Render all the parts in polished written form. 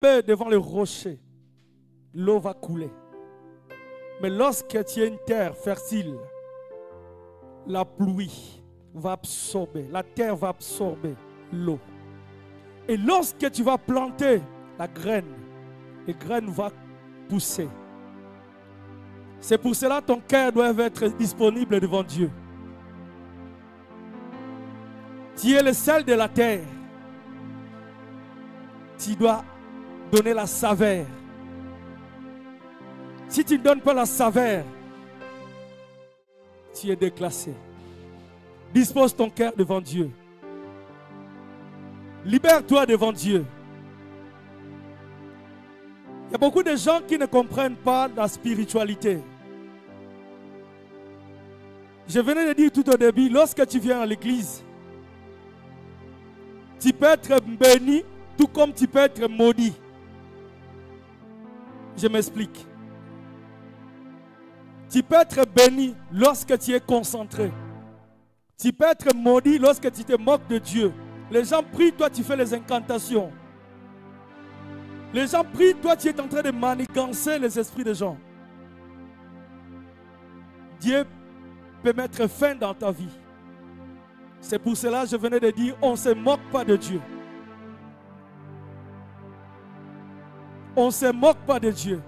devant le rocher, l'eau va couler. Mais lorsque tu as une terre fertile, la pluie va absorber, la terre va absorber l'eau. Et lorsque tu vas planter la graine va pousser. C'est pour cela que ton cœur doit être disponible devant Dieu. Tu es le sel de la terre. Tu dois donner la saveur. Si tu ne donnes pas la saveur, tu es déclassé. Dispose ton cœur devant Dieu. Libère-toi devant Dieu. Il y a beaucoup de gens qui ne comprennent pas la spiritualité. Je venais de dire tout au début, lorsque tu viens à l'église, tu peux être béni, tout comme tu peux être maudit. Je m'explique. Tu peux être béni lorsque tu es concentré. Tu peux être maudit lorsque tu te moques de Dieu. Les gens prient, toi tu fais les incantations. Les gens prient, toi tu es en train de manigancer les esprits des gens. Dieu peut mettre fin dans ta vie. C'est pour cela que je venais de dire, on ne se moque pas de Dieu. On ne se moque pas de Dieu.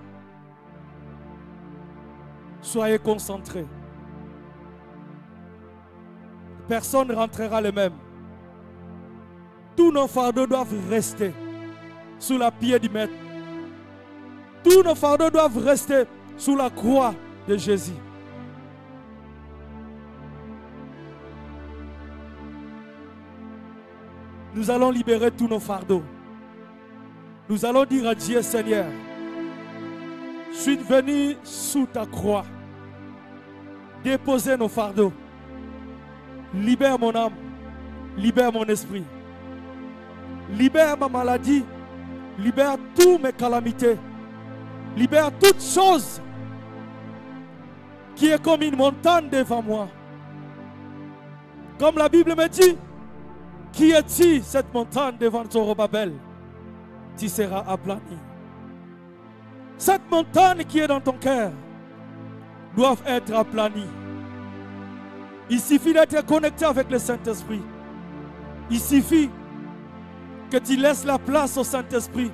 Soyez concentrés. Personne ne rentrera le même. Tous nos fardeaux doivent rester sous la pied du Maître. Tous nos fardeaux doivent rester sous la croix de Jésus. Nous allons libérer tous nos fardeaux. Nous allons dire à Dieu, Seigneur, je suis venu sous ta croix déposer nos fardeaux. Libère mon âme, libère mon esprit, libère ma maladie, libère toutes mes calamités, libère toute chose qui est comme une montagne devant moi. Comme la Bible me dit, qui est-il cette montagne devant Zorobabel? Tu seras aplani. Cette montagne qui est dans ton cœur doit être aplanie. Il suffit d'être connecté avec le Saint-Esprit. Il suffit que tu laisses la place au Saint-Esprit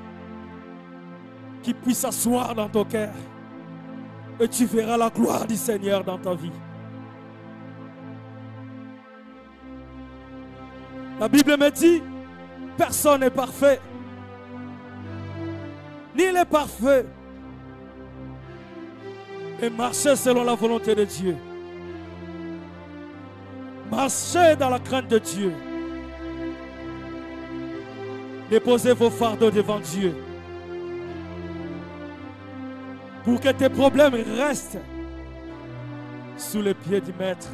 qui puisse s'asseoir dans ton cœur. Et tu verras la gloire du Seigneur dans ta vie. La Bible me dit, personne n'est parfait. Ni les parfaits. Et marchez selon la volonté de Dieu. Marchez dans la crainte de Dieu. Déposez vos fardeaux devant Dieu. Pour que tes problèmes restent sous les pieds du Maître.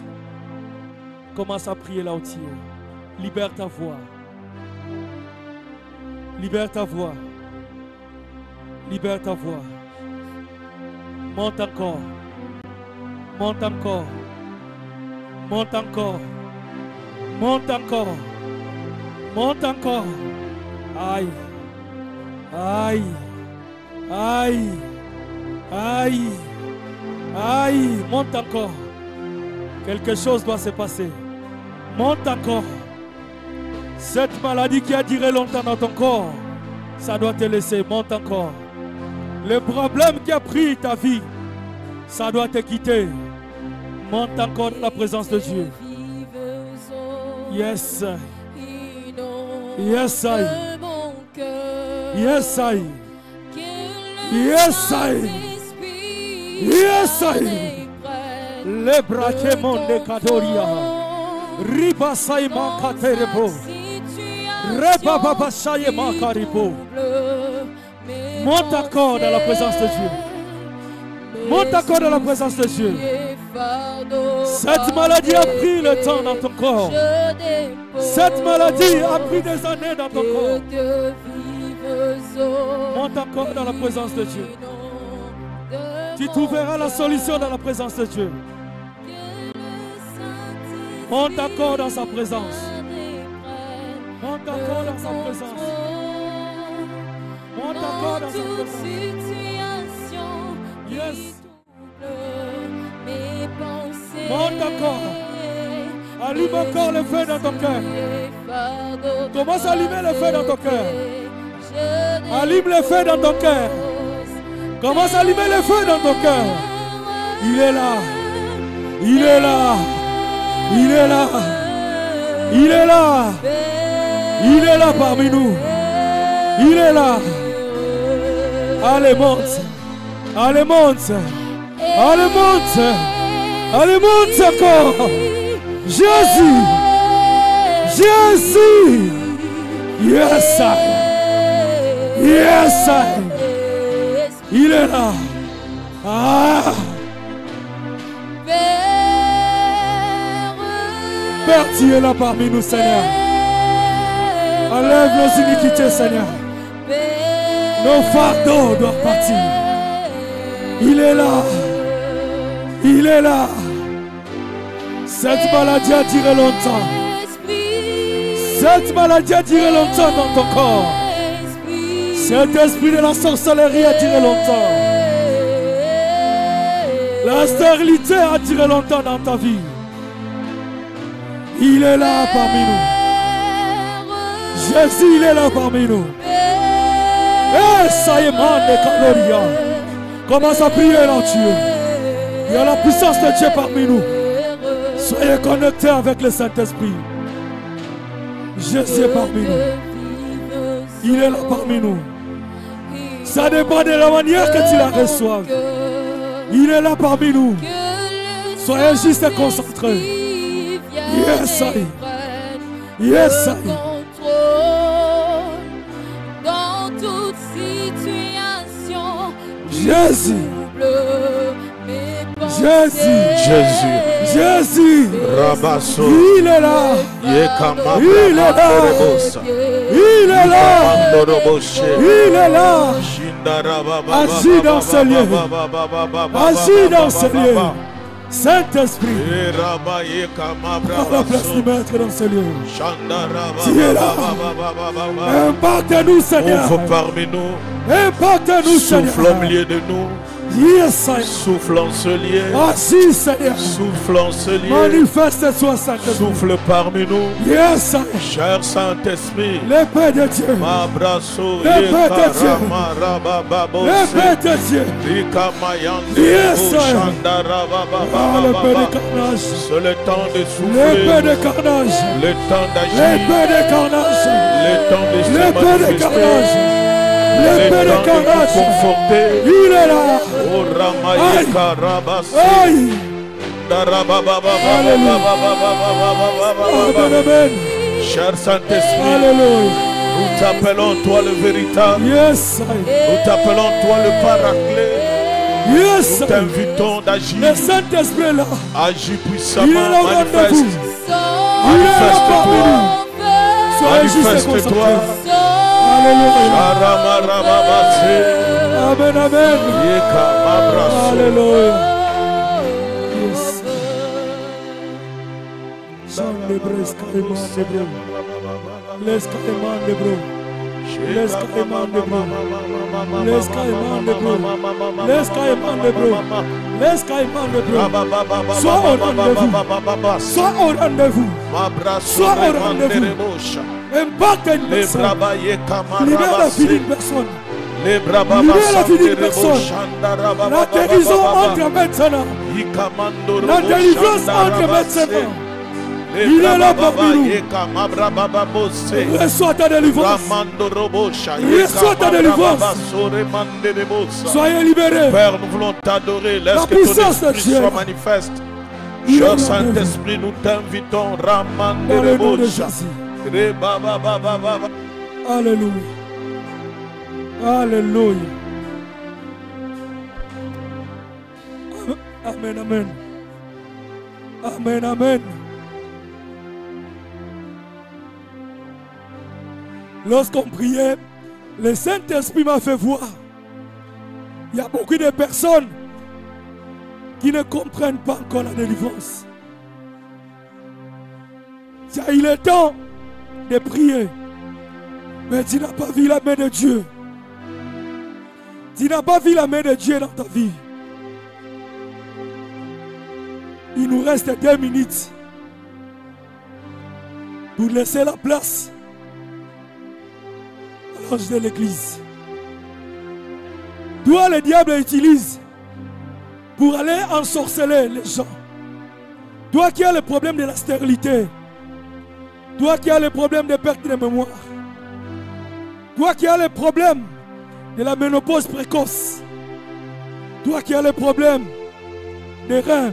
Commence à prier là où tu es. Libère ta voix. Libère ta voix. Libère ta voix. Monte encore. Monte encore. Monte encore. Monte encore. Monte encore. Aïe. Aïe. Aïe. Aïe. Aïe. Monte encore. Quelque chose doit se passer. Monte encore. Cette maladie qui a duré longtemps dans ton corps, ça doit te laisser. Monte encore. Le problème qui a pris ta vie, ça doit te quitter. Monte encore dans la présence de Dieu. Yes. Yes, I. Yes, I. Yes, I. Yes, I. Le braquement de Kadoria. Riba Saïma Katerebo. Reba Baba Saïma Karibo. Monte encore dans la présence de Dieu. Monte encore dans la présence de Dieu. Cette maladie a pris le temps dans ton corps. Cette maladie a pris des années dans ton corps. Monte encore dans la présence de Dieu. Tu trouveras la solution dans la présence de Dieu. Monte encore dans sa présence. Monte encore dans sa présence. Monte encore dans toute cette situation qui Yes. trouble mes pensées. Monte encore. Allume encore le feu dans ton cœur. Commence à allumer le feu dans ton cœur. Allume le feu dans ton cœur. Commence à allumer le feu dans ton cœur. Il est là. Il est là. Il est là. Il est là. Il est là parmi nous. Il est là. Allez, monte. Allez, monte. Allez, monte. Allez, monte encore. Jésus. Jésus. Yes, I. Yes, I. Il est là. Ah. Père, tu es là parmi nous, Seigneur. Enlève nos iniquités, Seigneur. Nos fardeaux doivent partir. Il est là. Il est là. Cette maladie a duré longtemps. Cette maladie a duré longtemps dans ton corps. Cet esprit de la sorcellerie a duré longtemps. La stérilité a duré longtemps dans ta vie. Il est là parmi nous. Jésus, il est là parmi nous. Eh, ça y est, man de Caloria. Commence à prier dans Dieu. Il y a la puissance de Dieu parmi nous. Soyez connectés avec le Saint-Esprit. Jésus est parmi nous. Il est là parmi nous. Ça dépend de la manière que tu la reçois. Il est là parmi nous. Soyez juste concentrés. Yes, I. Yes, I. Dans toute situation, Jésus. Jésus. Jésus. Rabasso. Il est là. Yekama. Il est là. Il est là. Il est là. Agis dans ce lieu. Agis dans ce lieu. Saint-Esprit, prends la place du maître dans ce lieu. Tu es là. Impacte-nous, Seigneur. Ouvre parmi nous. Impacte-nous, Seigneur. Souffle au milieu de nous. Yes, Seigneur. Souffle en ce lieu. Agis, Seigneur. Souffle en ce lieu. Manifeste-toi, Saint-Esprit. Souffle parmi nous. Yes, Seigneur. Cher Saint-Esprit. L'épée de Dieu. L'épée de Dieu. L'épée de Dieu. Yes, Seigneur. Ah, l'épée de carnage. C'est le temps de souffler. L'épée de carnage. Le temps d'agir. L'épée de carnage. Le temps de se L'épée de carnage. manifester. L'épée de Le temps de carnage. nous conforter. Il est là. Oh, Ramaïka Rabassi. Aïe. Amen, amen. Cher Saint-Esprit, Alléluia. nous t'appelons toi le véritable. Yes, I. Nous t'appelons toi le paraclet. Yes, Nous I. t'invitons d'agir. Le Saint-Esprit est là. Agis Il est puissamment. là au rendez-vous. Manifeste. Il est là parmi Manifeste-toi. nous. Soyez juste Manifeste-toi. concentrés. Alléluia. Aramarababase. Amen, amen. Yeka mabraso. Alléluia. Yes. Chant de bres, carrément de bro. Laisse carrément de bro. Laisse carrément de bro. Laisse carrément de bro. Laisse carrément de bro. Laisse carrément de bro. Sois au rendez-vous. Sois au rendez-vous. Sois au rendez-vous. Impacte une personne. Libère la vie d'une personne. Libère la vie d'une personne. La guérison entre maintenant. La délivrance entre maintenant. Il est là parmi nous. Reçois ta délivrance. Reçois ta délivrance. Soyez libérés. Père, nous voulons t'adorer. Laisse La que ton puissance de esprit Dieu. soit manifeste. Il est Cher là. Saint-Esprit, nous t'invitons. Dans le nom de Jésus. Alléluia. Alléluia. Amen, amen. Amen, amen. Lorsqu'on priait, le Saint-Esprit m'a fait voir. Il y a beaucoup de personnes qui ne comprennent pas encore la délivrance. Il est temps de prier, mais tu n'as pas vu la main de Dieu. Tu n'as pas vu la main de Dieu dans ta vie. Il nous reste 2 minutes pour laisser la place à l'ange de l'église. Toi, le diable utilise pour aller ensorceler les gens. Toi qui as le problème de la stérilité, toi qui as le problème de perte de mémoire, toi qui as le problème de la ménopause précoce, toi qui as le problème des reins,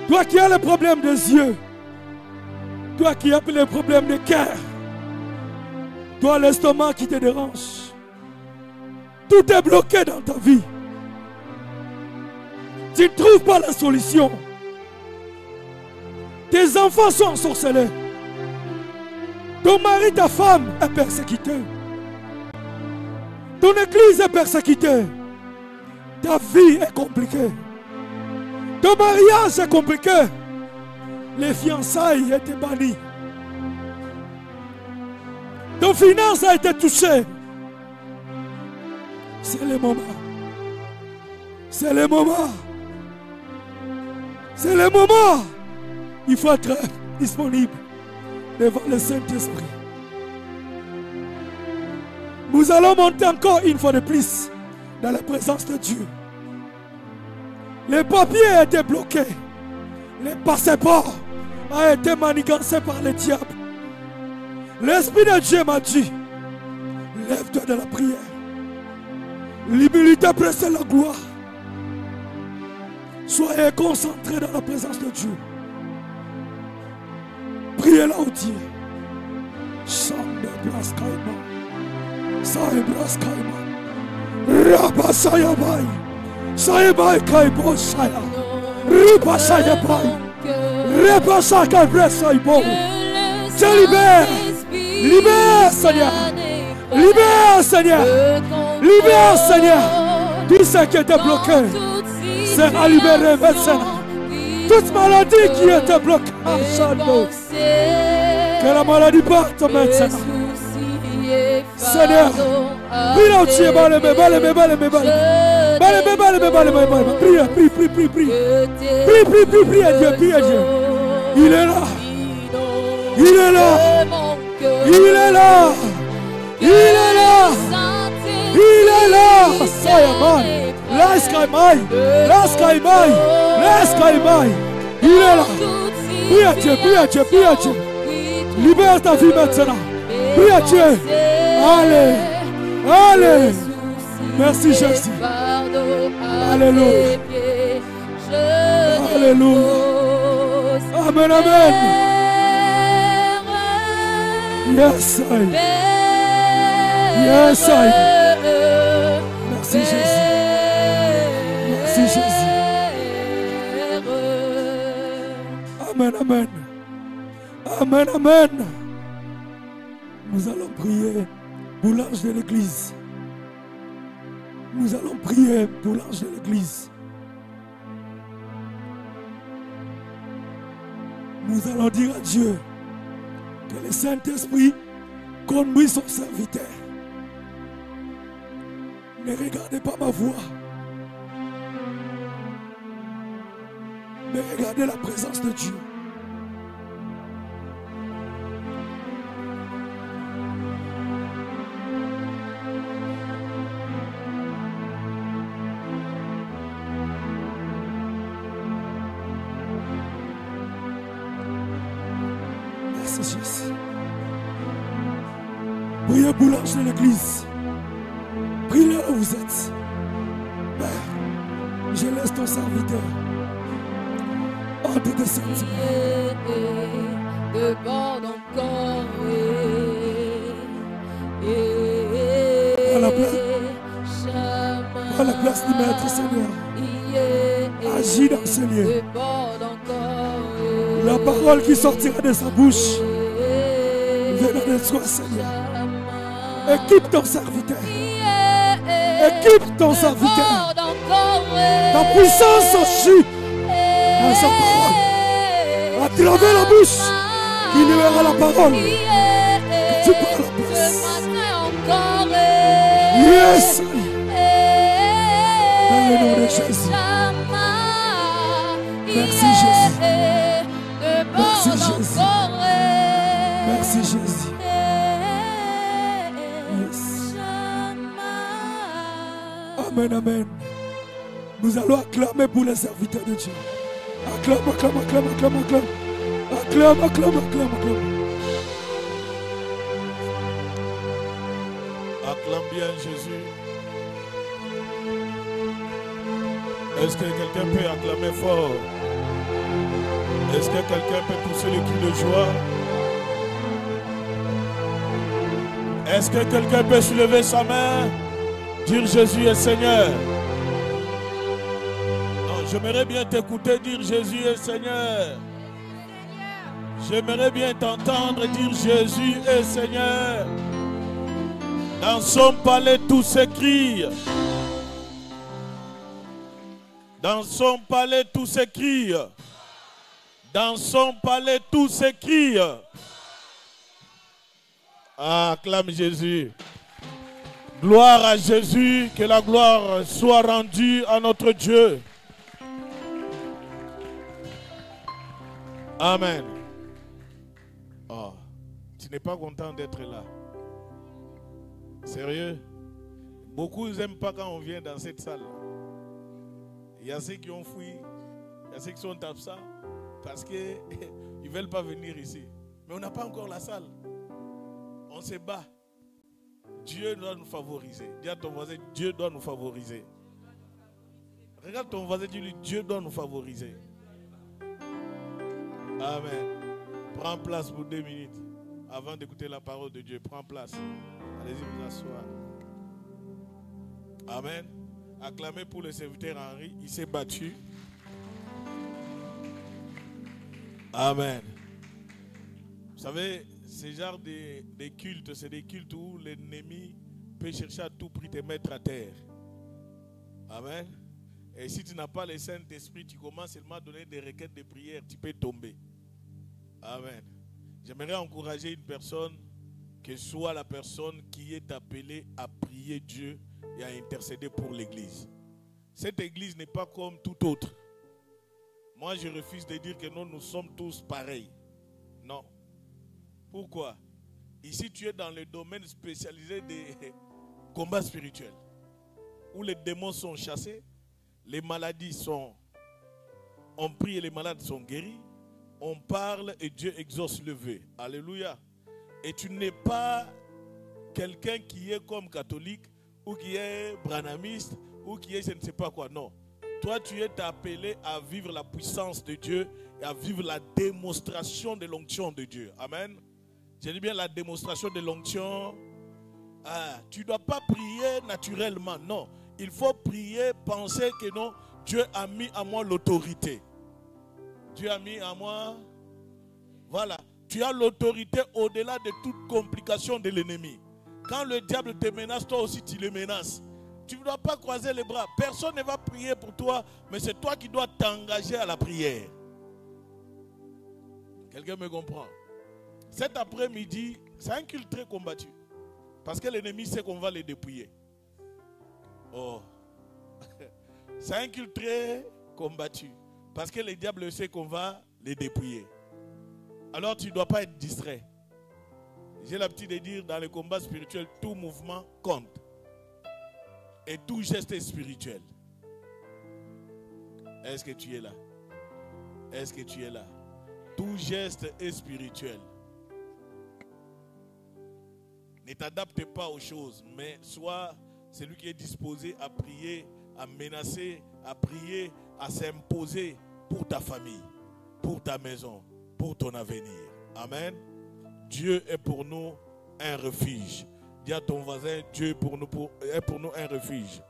toi qui as le problème des yeux, toi qui as le problème de cœur, toi l'estomac qui te dérange, tout est bloqué dans ta vie. Tu ne trouves pas la solution. Tes enfants sont ensorcelés. Ton mari, ta femme est persécuté. Ton église est persécutée. Ta vie est compliquée. Ton mariage est compliqué. Les fiançailles étaient bannies. Ton finance a été touchée. C'est le moment. C'est le moment. C'est le moment. Il faut être disponible devant le Saint-Esprit. Nous allons monter encore une fois de plus dans la présence de Dieu. Les papiers étaient bloqués. Les passeports ont été manigancés par le diable. L'Esprit de Dieu m'a dit, lève-toi de la prière. L'humilité précède la gloire. Soyez concentrés dans la présence de Dieu. Priez là où Dieu. Chande Blaskaima. Saï Blaskaima. Rabba Sayabai. Sayabai Kaibo Saya. Riba Sayabai. Riba Sayabai Saibo. Je libère. Libère Seigneur. Libère Seigneur. Libère Seigneur. Tout ce qui était bloqué sera libéré maintenant. Toute maladie qui était bloquée. Que la maladie parte maintenant. Seigneur, prie à Dieu, prie à Dieu. Il est là. Il est là. Il est là. Il est là. Il est là. Sayamai. Laskaimai. Laskaimai. Laskaimai. Il est là. Prie à Dieu, prie à Dieu, prie à Dieu. Libère ta vie maintenant. Prie à Dieu. Allez. Allez. Merci Jésus. Alléluia. Alléluia. Amen, amen. Yes, I. Yes, I. Merci Jésus. Merci Jésus. Amen, amen. Amen, amen. Nous allons prier pour l'ange de l'église. Nous allons prier pour l'ange de l'église. Nous allons dire à Dieu que le Saint-Esprit conduit son serviteur. Ne regardez pas ma voix. Mais regardez la présence de Dieu. Merci Jésus. Priez pour l'ange de l'église. Priez là où vous êtes. Père, je laisse ton serviteur entre tes sentiments. Déborde encore. À la place du Maître Seigneur. Agis dans ce lieu. La parole qui sortira de sa bouche viendra de toi, Seigneur. Équipe ton serviteur. Équipe ton serviteur. Ta puissance agit dans sa parole. À travers la bouche qui libère la parole. Que tu parles la place. Yes. Jésus. Merci Merci, Jésus. Merci, Jésus. Jésus. Merci Jésus. Yes. Amen, amen. Nous allons acclamer pour les serviteurs de Dieu. Acclame, acclame, acclame, acclame, acclame. Acclame, acclame, acclame, acclame. Acclame bien Jésus. Est-ce que quelqu'un peut acclamer fort? Est-ce que quelqu'un peut pousser le cri de joie? Est-ce que quelqu'un peut soulever sa main? Dire Jésus est Seigneur. Non, j'aimerais bien t'écouter dire Jésus est Seigneur. J'aimerais bien t'entendre dire Jésus est Seigneur. Dans son palais tout s'écrie. Dans son palais tout s'écrie. Dans son palais tout s'écrie. Acclame Jésus. Gloire à Jésus, que la gloire soit rendue à notre Dieu. Amen. Oh, tu n'es pas content d'être là. Sérieux? Beaucoup n'aiment pas quand on vient dans cette salle. Il y a ceux qui ont fui, il y a ceux qui sont absents parce qu'ils ne veulent pas venir ici. Mais on n'a pas encore la salle. On se bat. Dieu doit nous favoriser. Dis à ton voisin, Dieu doit nous favoriser. Regarde ton voisin, dis-lui, Dieu doit nous favoriser. Amen. Prends place pour 2 minutes avant d'écouter la parole de Dieu. Prends place. Allez-y vous asseoir. Amen. Acclamez pour le serviteur Henri. Il s'est battu. Amen. Vous savez, ce genre de cultes, c'est des cultes où l'ennemi peut chercher à tout prix te mettre à terre. Amen. Et si tu n'as pas le Saint-Esprit, tu commences seulement à donner des requêtes de prière, tu peux tomber. Amen. J'aimerais encourager une personne, que soit la personne qui est appelée à prier Dieu et à intercéder pour l'église. Cette église n'est pas comme toute autre. Moi, je refuse de dire que nous sommes tous pareils. Non. Pourquoi? Ici, tu es dans le domaine spécialisé des combats spirituels, où les démons sont chassés, les maladies on prie et les malades sont guéris, on parle et Dieu exauce le vœu. Alléluia. Et tu n'es pas quelqu'un qui est comme catholique, ou qui est branhamiste, ou qui est je ne sais pas quoi. Non. Toi, tu es appelé à vivre la puissance de Dieu et à vivre la démonstration de l'onction de Dieu. Amen. Je dis bien la démonstration de l'onction. Tu ne dois pas prier naturellement. Non. Il faut prier, penser que non, Dieu a mis à moi l'autorité. Dieu a mis à moi. Voilà. Tu as l'autorité au-delà de toute complication de l'ennemi. Quand le diable te menace, toi aussi tu le menaces. Tu ne dois pas croiser les bras. Personne ne va prier pour toi, mais c'est toi qui dois t'engager à la prière. Quelqu'un me comprend? Cet après-midi, c'est un culte très combattu. Parce que l'ennemi sait qu'on va les dépouiller. Oh. C'est un culte très combattu. Parce que le diable sait qu'on va les dépouiller. Alors tu ne dois pas être distrait. J'ai l'habitude de dire dans le combat spirituel, tout mouvement compte. Et tout geste est spirituel. Est-ce que tu es là? Est-ce que tu es là? Tout geste est spirituel. Ne t'adapte pas aux choses, mais sois celui qui est disposé à prier, à menacer, à prier, à s'imposer pour ta famille, pour ta maison, pour ton avenir. Amen. Dieu est pour nous un refuge. Dis à ton voisin, Dieu est pour nous un refuge.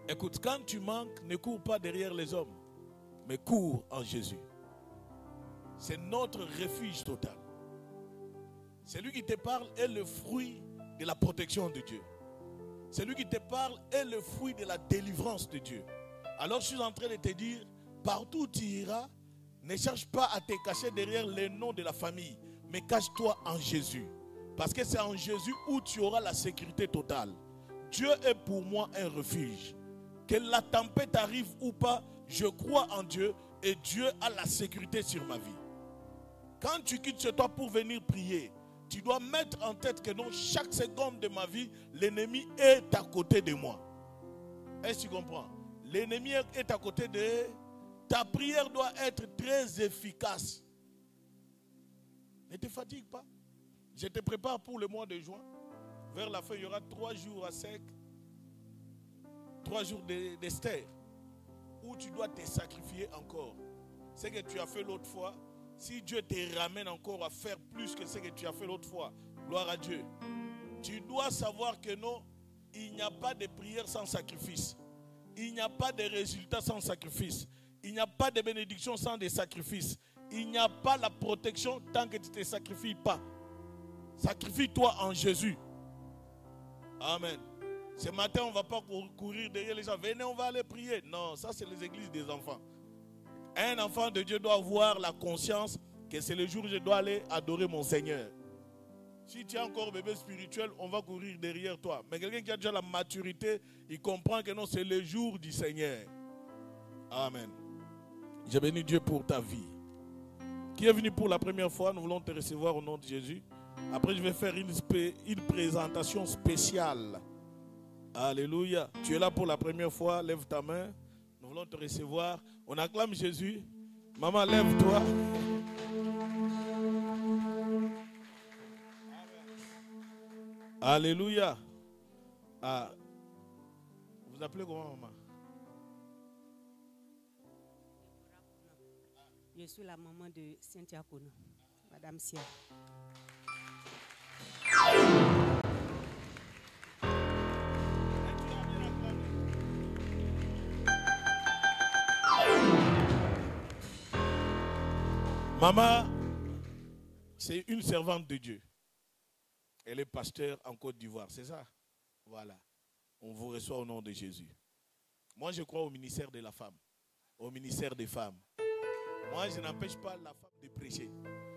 Écoute, quand tu manques, ne cours pas derrière les hommes, mais cours en Jésus. C'est notre refuge total. Celui qui te parle est le fruit de la protection de Dieu. Celui qui te parle est le fruit de la délivrance de Dieu. Alors je suis en train de te dire, partout où tu iras, ne cherche pas à te cacher derrière les noms de la famille, mais cache-toi en Jésus. Parce que c'est en Jésus où tu auras la sécurité totale. Dieu est pour moi un refuge. que la tempête arrive ou pas, je crois en Dieu et Dieu a la sécurité sur ma vie. Quand tu quittes chez toi pour venir prier, tu dois mettre en tête que non, chaque seconde de ma vie, l'ennemi est à côté de moi. Est-ce que tu comprends? L'ennemi est à côté de... Ta prière doit être très efficace. Ne te fatigue pas. Je te prépare pour le mois de juin. Vers la fin, il y aura 3 jours à sec. 3 jours d'Esther. Où tu dois te sacrifier encore. Ce que tu as fait l'autre fois. Si Dieu te ramène encore à faire plus que ce que tu as fait l'autre fois. Gloire à Dieu. Tu dois savoir que non, il n'y a pas de prière sans sacrifice. Il n'y a pas de résultats sans sacrifice. Il n'y a pas de bénédiction sans des sacrifices. Il n'y a pas la protection tant que tu ne te sacrifies pas. Sacrifie-toi en Jésus. Amen. Ce matin, on ne va pas courir derrière les gens. Venez, on va aller prier. Non, ça c'est les églises des enfants. Un enfant de Dieu doit avoir la conscience que c'est le jour où je dois aller adorer mon Seigneur. Si tu es encore bébé spirituel, on va courir derrière toi. Mais quelqu'un qui a déjà la maturité, il comprend que non, c'est le jour du Seigneur. Amen. Je bénis Dieu pour ta vie. Qui est venu pour la première fois, nous voulons te recevoir au nom de Jésus. Après, je vais faire une présentation spéciale. Alléluia. Tu es là pour la première fois, lève ta main. Nous voulons te recevoir. On acclame Jésus. Maman, lève-toi. Alléluia. Ah. Vous appelez comment, maman? Je suis la maman de Cynthia Kono, Madame Sia. Maman, c'est une servante de Dieu. Elle est pasteur en Côte d'Ivoire, c'est ça? Voilà. On vous reçoit au nom de Jésus. Moi, je crois au ministère de la femme, au ministère des femmes. Moi, je n'empêche pas la femme de prêcher.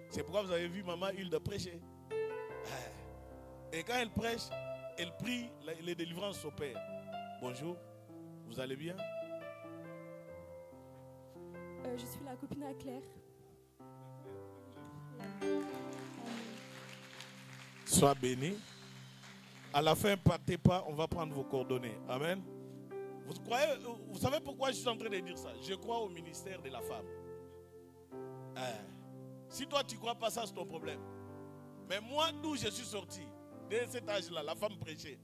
C'est pourquoi vous avez vu maman Hilde prêcher. Et quand elle prêche, elle prie, les délivrances s'opèrent. Bonjour, vous allez bien? Je suis la copine à Claire. Sois béni. À la fin, partez pas, on va prendre vos coordonnées. Amen. Vous savez pourquoi je suis en train de dire ça? Je crois au ministère de la femme. Si toi tu ne crois pas, ça c'est ton problème. Mais moi, d'où je suis sorti, dès cet âge-là, la femme prêchait.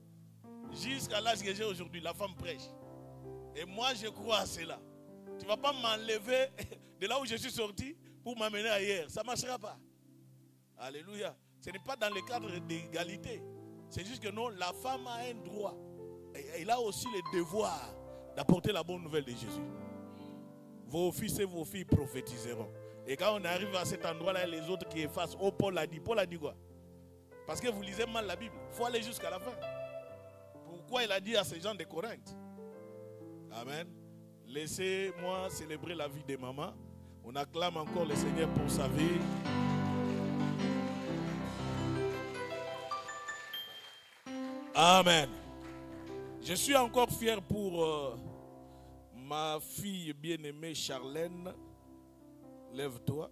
Jusqu'à l'âge que j'ai aujourd'hui, la femme prêche. Et moi, je crois à cela. Tu ne vas pas m'enlever de là où je suis sorti pour m'amener ailleurs. Ça ne marchera pas. Alléluia. Ce n'est pas dans le cadre d'égalité. C'est juste que non, la femme a un droit. Et elle a aussi le devoir d'apporter la bonne nouvelle de Jésus. Vos fils et vos filles prophétiseront. Et quand on arrive à cet endroit-là, les autres qui effacent. Oh, Paul a dit. Paul a dit quoi? Parce que vous lisez mal la Bible. Il faut aller jusqu'à la fin. Pourquoi il a dit à ces gens de Corinthe? Amen. Laissez-moi célébrer la vie de maman. On acclame encore le Seigneur pour sa vie. Amen. Je suis encore fier pour ma fille bien-aimée Charlène. Lève-toi.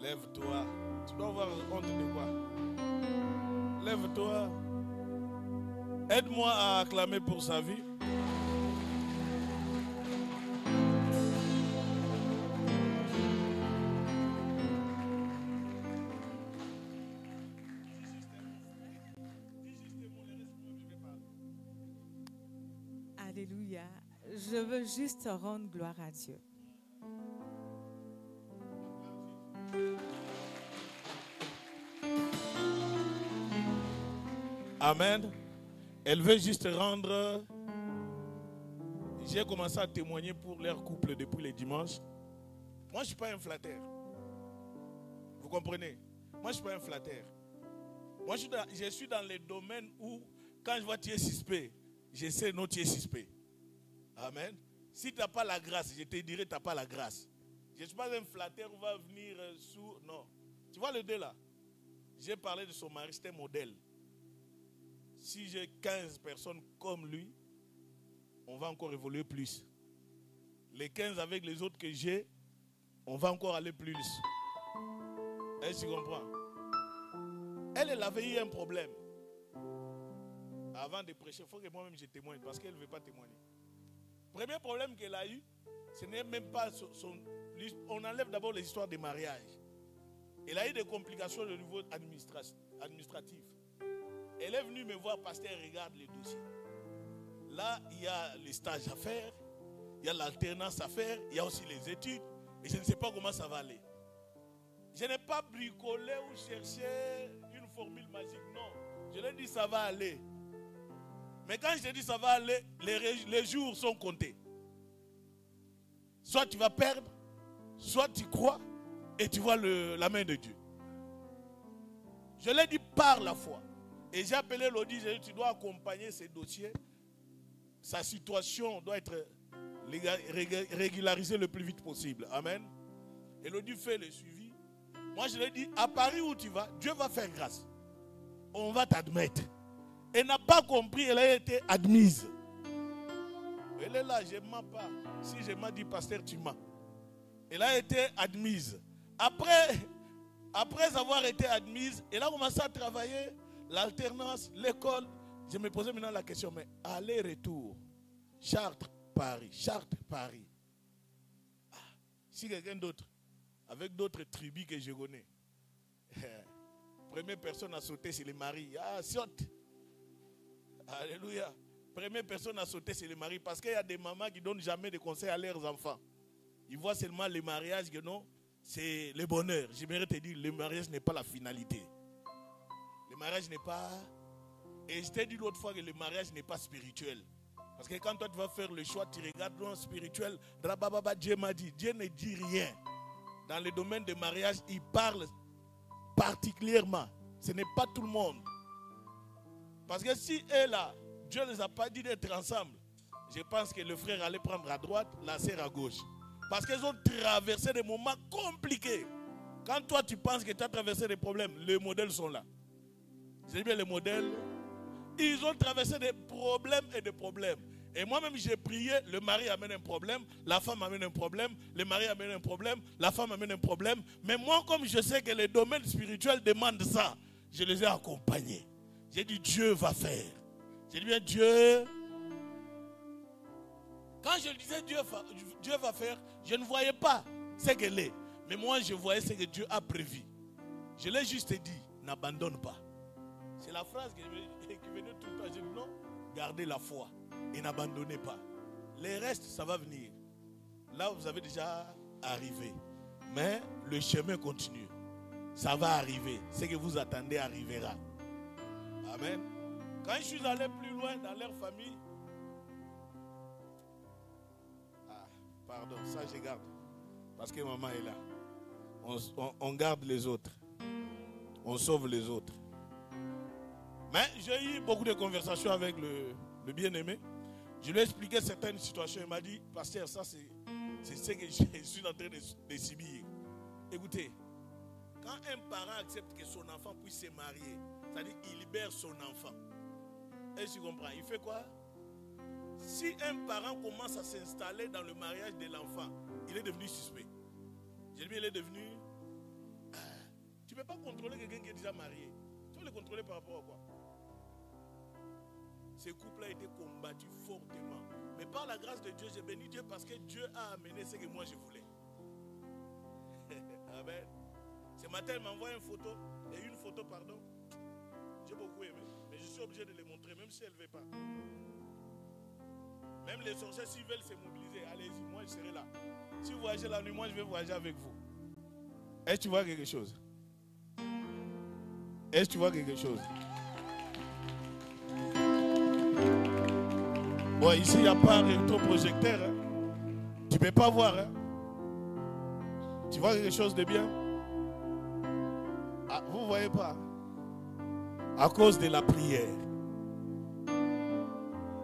Lève-toi. Tu dois avoir honte de quoi? Lève-toi. Aide-moi à acclamer pour sa vie. Alléluia. Je veux juste rendre gloire à Dieu. Amen. Elle veut juste rendre... J'ai commencé à témoigner pour leur couple depuis les dimanches. Moi, je ne suis pas un flatteur. Vous comprenez? Moi, je ne suis pas un flatteur. Moi, je suis dans les domaines où, quand je vois tu es suspect, je sais non, tu es suspect. Amen. Si tu n'as pas la grâce, je te dirai tu n'as pas la grâce. Je ne suis pas un flatteur où va venir sous... Non. Tu vois le deux là? J'ai parlé de son mari, c'était un modèle. Si j'ai 15 personnes comme lui, on va encore évoluer plus. Les 15 avec les autres que j'ai, on va encore aller plus. Est-ce que tu comprends? Elle avait eu un problème. Avant de prêcher, il faut que moi-même je témoigne parce qu'elle ne veut pas témoigner. Premier problème qu'elle a eu, ce n'est même pas on enlève d'abord les histoires de mariage. Elle a eu des complications au niveau administratif. Elle est venue me voir, pasteur, regarde les dossiers. Là, il y a les stages à faire, il y a l'alternance à faire, il y a aussi les études. Et je ne sais pas comment ça va aller. Je n'ai pas bricolé ou cherché une formule magique, non. Je lui ai dit ça va aller. Mais quand je te dis ça va aller, les jours sont comptés. Soit tu vas perdre, soit tu crois et tu vois la main de Dieu. Je l'ai dit par la foi. Et j'ai appelé Lodi, j'ai dit tu dois accompagner ces dossiers. Sa situation doit être régularisée le plus vite possible. Amen. Et Lodi fait le suivi. Moi je lui ai dit, à Paris où tu vas, Dieu va faire grâce. On va t'admettre. Elle n'a pas compris, elle a été admise. Elle est là, je ne mens pas. Si je m'ai dit, pasteur, tu mens. Elle a été admise. Après avoir été admise, elle a commencé à travailler, l'alternance, l'école. Je me posais maintenant la question, mais aller-retour, Chartres, Paris, Chartres, Paris. Ah, si quelqu'un d'autre, avec d'autres tribus que je connais, première personne à sauter, c'est les maris. Ah, saute. Alléluia. Première personne à sauter, c'est les maris. Parce qu'il y a des mamans qui ne donnent jamais de conseils à leurs enfants. Ils voient seulement les mariages, que non, c'est le bonheur. J'aimerais te dire, le mariage n'est pas la finalité. Le mariage n'est pas... Et je t'ai dit l'autre fois que le mariage n'est pas spirituel. Parce que quand toi tu vas faire le choix, tu regardes dans le spirituel. Dieu m'a dit, Dieu ne dit rien. Dans le domaine du mariage, il parle particulièrement. Ce n'est pas tout le monde. Parce que si elle là, Dieu ne les a pas dit d'être ensemble, je pense que le frère allait prendre à droite, la sœur à gauche. Parce qu'ils ont traversé des moments compliqués. Quand toi tu penses que tu as traversé des problèmes, les modèles sont là. C'est bien les modèles. Ils ont traversé des problèmes et des problèmes. Et moi-même j'ai prié, le mari amène un problème, la femme amène un problème, le mari amène un problème, la femme amène un problème. Mais moi, comme je sais que les domaines spirituels demandent ça, je les ai accompagnés. J'ai dit Dieu va faire. J'ai dit bien Dieu. Quand je disais Dieu va faire, je ne voyais pas ce qu'elle est. Mais moi je voyais ce que Dieu a prévu. Je l'ai juste dit, n'abandonne pas. C'est la phrase qui venait tout le temps. J'ai dit non, gardez la foi et n'abandonnez pas. Les restes, ça va venir. Là, vous avez déjà arrivé. Mais le chemin continue. Ça va arriver. Ce que vous attendez arrivera. Amen. Quand je suis allé plus loin dans leur famille, pardon, ça je garde. Parce que maman est là. On garde les autres. On sauve les autres. Mais j'ai eu beaucoup de conversations avec le bien-aimé. Je lui ai expliqué certaines situations. Il m'a dit, pasteur, ça c'est ce que je suis en train de subir. Écoutez, quand un parent accepte que son enfant puisse se marier, c'est-à-dire qu'il libère son enfant. Est-ce que tu comprends? Il fait quoi? Si un parent commence à s'installer dans le mariage de l'enfant, il est devenu suspect. J'ai dit, il est devenu... Tu ne peux pas contrôler quelqu'un qui est déjà marié. Tu veux le contrôler par rapport à quoi? Ce couple a été combattu fortement. Mais par la grâce de Dieu, j'ai béni Dieu parce que Dieu a amené ce que moi je voulais. Amen. Ce matin, il m'a envoyé une photo, pardon. J'ai beaucoup aimé. Mais je suis obligé de les montrer, même si elle ne veut pas. Même les sorciers, s'ils veulent se mobiliser, allez-y, moi je serai là. Si vous voyagez la nuit, moi je vais voyager avec vous. Est-ce que tu vois quelque chose? Est-ce que tu vois quelque chose? Bon, ici, il n'y a pas un rétroprojecteur. Hein. Tu ne peux pas voir. Hein. Tu vois quelque chose de bien? Ah, vous ne voyez pas? À cause de la prière.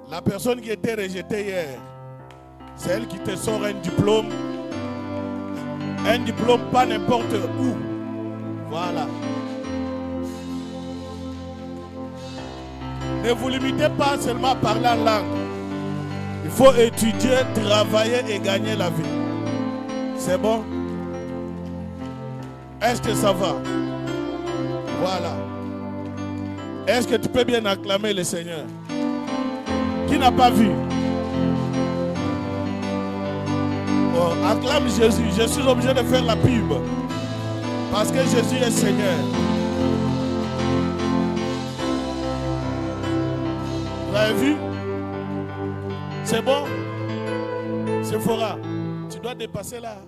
La personne qui était rejetée hier, c'est elle qui te sort un diplôme. Un diplôme pas n'importe où. Voilà. Ne vous limitez pas seulement à parler en langue. Il faut étudier, travailler et gagner la vie. C'est bon? Est-ce que ça va? Voilà. Est-ce que tu peux bien acclamer le Seigneur? Qui n'a pas vu? Oh, acclame Jésus. Je suis obligé de faire la pub. Parce que Jésus est Seigneur. Vous avez vu? C'est bon? Sephora, tu dois dépasser là.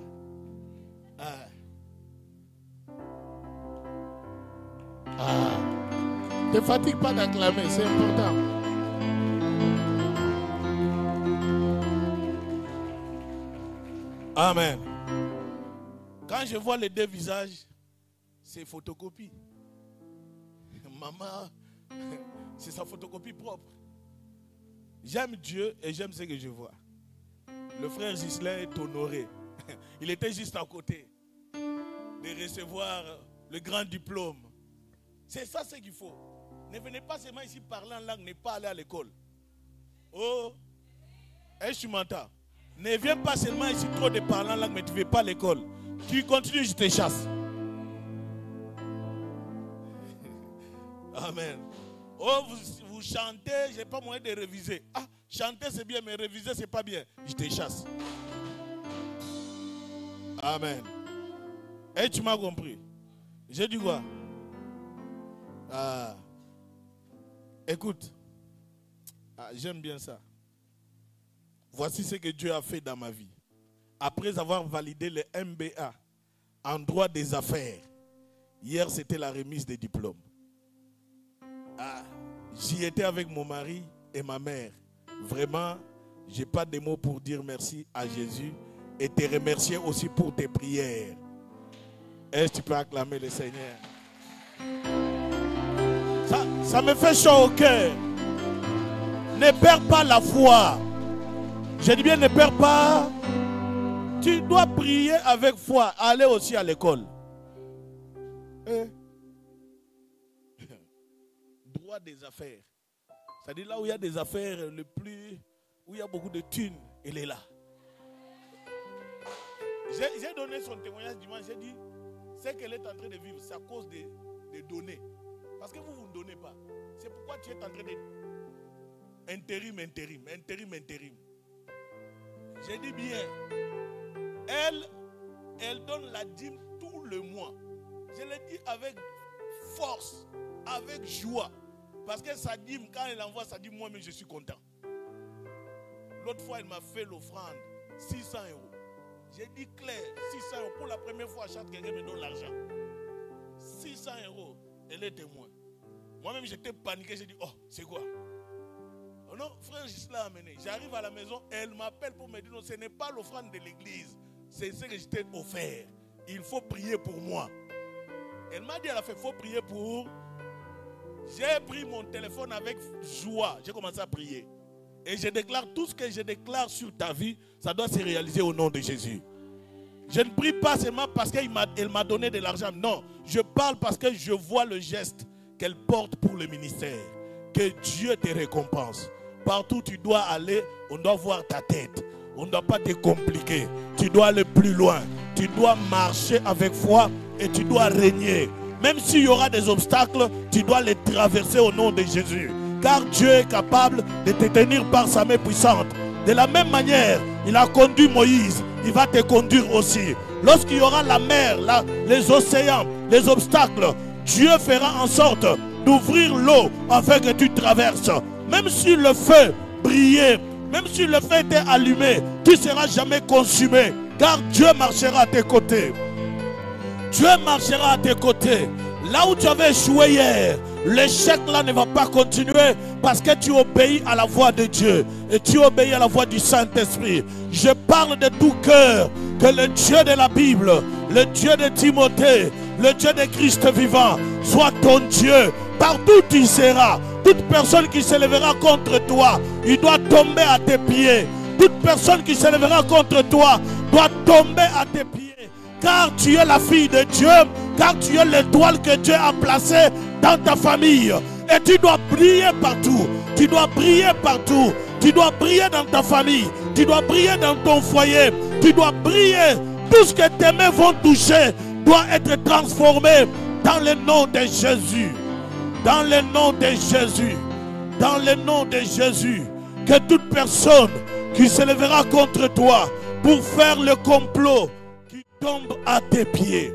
Ne te fatigue pas d'acclamer, c'est important. Amen. Quand je vois les deux visages, c'est photocopie. Maman, c'est sa photocopie propre. J'aime Dieu et j'aime ce que je vois. Le frère Gislain est honoré. Il était juste à côté de recevoir le grand diplôme. C'est ça ce qu'il faut. Ne venez pas seulement ici parler en langue, ne pas aller à l'école. Oh, est-ce que tu m'entends? Ne viens pas seulement ici trop de parler en langue, mais tu ne veux pas à l'école. Tu continues, je te chasse. Amen. Oh, vous chantez, je n'ai pas moyen de réviser. Ah, chanter c'est bien, mais réviser c'est pas bien. Je te chasse. Amen. Et tu m'as compris. J'ai dit quoi? Ah. Écoute. Ah, j'aime bien ça. Voici ce que Dieu a fait dans ma vie. Après avoir validé le MBA en droit des affaires, hier c'était la remise des diplômes. Ah, j'y étais avec mon mari et ma mère. Vraiment, je n'ai pas de mots pour dire merci à Jésus et te remercier aussi pour tes prières. Est-ce que tu peux acclamer le Seigneur? Ça me fait chaud au cœur. Ne perds pas la foi. Je dis bien ne perds pas. Tu dois prier avec foi. Aller aussi à l'école. Droit des affaires. C'est-à-dire là où il y a des affaires où il y a beaucoup de thunes, il est là. J'ai donné son témoignage dimanche. J'ai dit, ce qu'elle est en train de vivre, c'est à cause des données. Parce que vous ne donnez pas. C'est pourquoi tu es en train de... Intérim. J'ai dit bien, elle donne la dîme tout le mois. Je l'ai dit avec force, avec joie. Parce que sa dîme, quand elle envoie sa dîme, moi-même je suis content. L'autre fois, elle m'a fait l'offrande, 600 €. J'ai dit clair, 600 €. Pour la première fois, chaque quelqu'un me donne l'argent. 600 €, elle est témoin. Moi-même, j'étais paniqué, j'ai dit, oh, c'est quoi? Oh non, frère Gisela a amené. J'arrive à la maison, elle m'appelle pour me dire, non, ce n'est pas l'offrande de l'église. C'est ce que je t'ai offert. Il faut prier pour moi. Elle m'a dit à la fin, il faut prier pour... J'ai pris mon téléphone avec joie. J'ai commencé à prier. Et je déclare tout ce que je déclare sur ta vie, ça doit se réaliser au nom de Jésus. Je ne prie pas seulement parce qu'elle m'a donné de l'argent. Non, je parle parce que je vois le geste qu'elle porte pour le ministère. Que Dieu te récompense. Partout où tu dois aller, on doit voir ta tête. On ne doit pas te compliquer. Tu dois aller plus loin. Tu dois marcher avec foi et tu dois régner. Même s'il y aura des obstacles, tu dois les traverser au nom de Jésus. Car Dieu est capable de te tenir par sa main puissante. De la même manière, il a conduit Moïse. Il va te conduire aussi. Lorsqu'il y aura la mer, les océans, les obstacles, Dieu fera en sorte d'ouvrir l'eau afin que tu traverses. Même si le feu brillait, même si le feu était allumé, tu ne seras jamais consumé. Car Dieu marchera à tes côtés. Dieu marchera à tes côtés. Là où tu avais échoué hier, l'échec là ne va pas continuer parce que tu obéis à la voix de Dieu et tu obéis à la voix du Saint-Esprit. Je parle de tout cœur que le Dieu de la Bible, le Dieu de Timothée, le Dieu de Christ vivant soit ton Dieu. Partout où tu seras, toute personne qui se lèvera contre toi, il doit tomber à tes pieds. Toute personne qui se lèvera contre toi doit tomber à tes pieds. Car tu es la fille de Dieu, car tu es l'étoile que Dieu a placée dans ta famille. Et tu dois briller partout. Tu dois briller partout. Tu dois briller dans ta famille. Tu dois briller dans ton foyer. Tu dois briller. Tout ce que tes mains vont toucher doit être transformé dans le nom de Jésus. Dans le nom de Jésus. Dans le nom de Jésus. Que toute personne qui se lèvera contre toi pour faire le complot, qui tombe à tes pieds.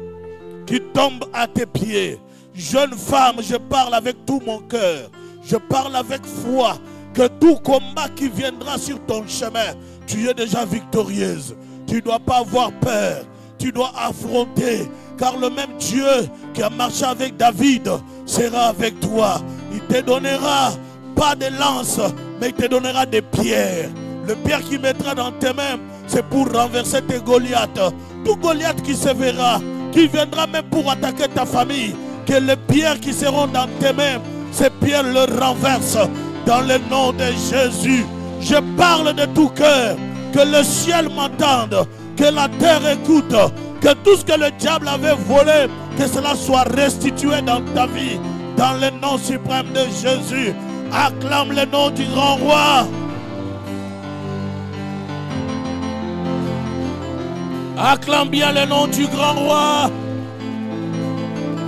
Qui tombe à tes pieds. Jeune femme, je parle avec tout mon cœur. Je parle avec foi. Que tout combat qui viendra sur ton chemin, tu es déjà victorieuse. Tu ne dois pas avoir peur. Tu dois affronter. Car le même Dieu qui a marché avec David sera avec toi. Il te donnera pas de lance, mais il te donnera des pierres. Le pierre qu'il mettra dans tes mains, c'est pour renverser tes Goliaths. Tout Goliath qui se verra, qui viendra même pour attaquer ta famille, que les pierres qui seront dans tes mains, ces pierres le renversent. Dans le nom de Jésus, je parle de tout cœur. Que le ciel m'entende, que la terre écoute, que tout ce que le diable avait volé, que cela soit restitué dans ta vie. Dans le nom suprême de Jésus, acclame le nom du grand roi. Acclame bien le nom du grand roi.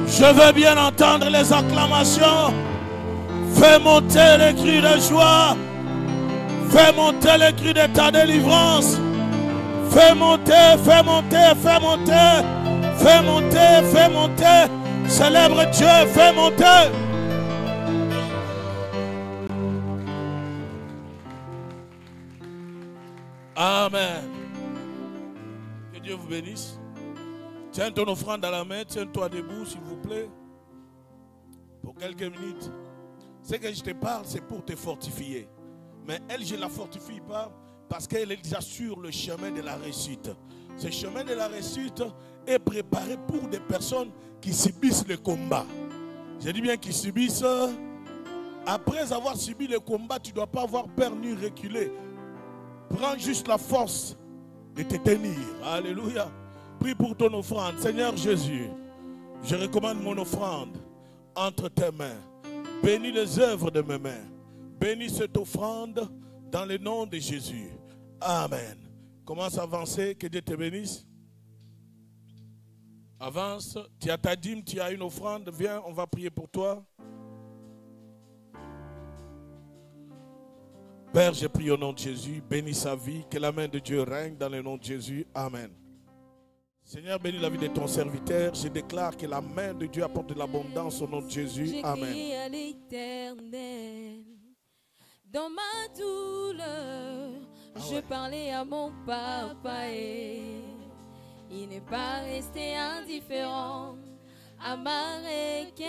Je veux bien entendre les acclamations. Fais monter les cris de joie. Fais monter les cris de ta délivrance. Fais monter, fais monter, fais monter. Fais monter, fais monter. Célèbre Dieu, fais monter. Amen. Que Dieu vous bénisse. Tiens ton offrande à la main. Tiens-toi debout, s'il vous plaît. Pour quelques minutes. Ce que je te parle, c'est pour te fortifier. Mais elle, je ne la fortifie pas parce qu'elle est déjà sur le chemin de la réussite. Ce chemin de la réussite est préparé pour des personnes qui subissent le combat. Je dis bien qui subissent. Après avoir subi le combat, tu ne dois pas avoir peur ni reculer. Prends juste la force de te tenir. Alléluia. Prie pour ton offrande. Seigneur Jésus, je recommande mon offrande entre tes mains. Bénis les œuvres de mes mains. Bénis cette offrande dans le nom de Jésus. Amen. Commence à avancer. Que Dieu te bénisse. Avance. Tu as ta dîme, tu as une offrande. Viens, on va prier pour toi. Père, je prie au nom de Jésus. Bénis sa vie. Que la main de Dieu règne dans le nom de Jésus. Amen. Seigneur, bénis la vie de ton serviteur. Je déclare que la main de Dieu apporte de l'abondance au nom de Jésus. Amen. J'ai crié à l'Éternel. Dans ma douleur, je parlais à mon papa et il n'est pas resté indifférent à ma requête.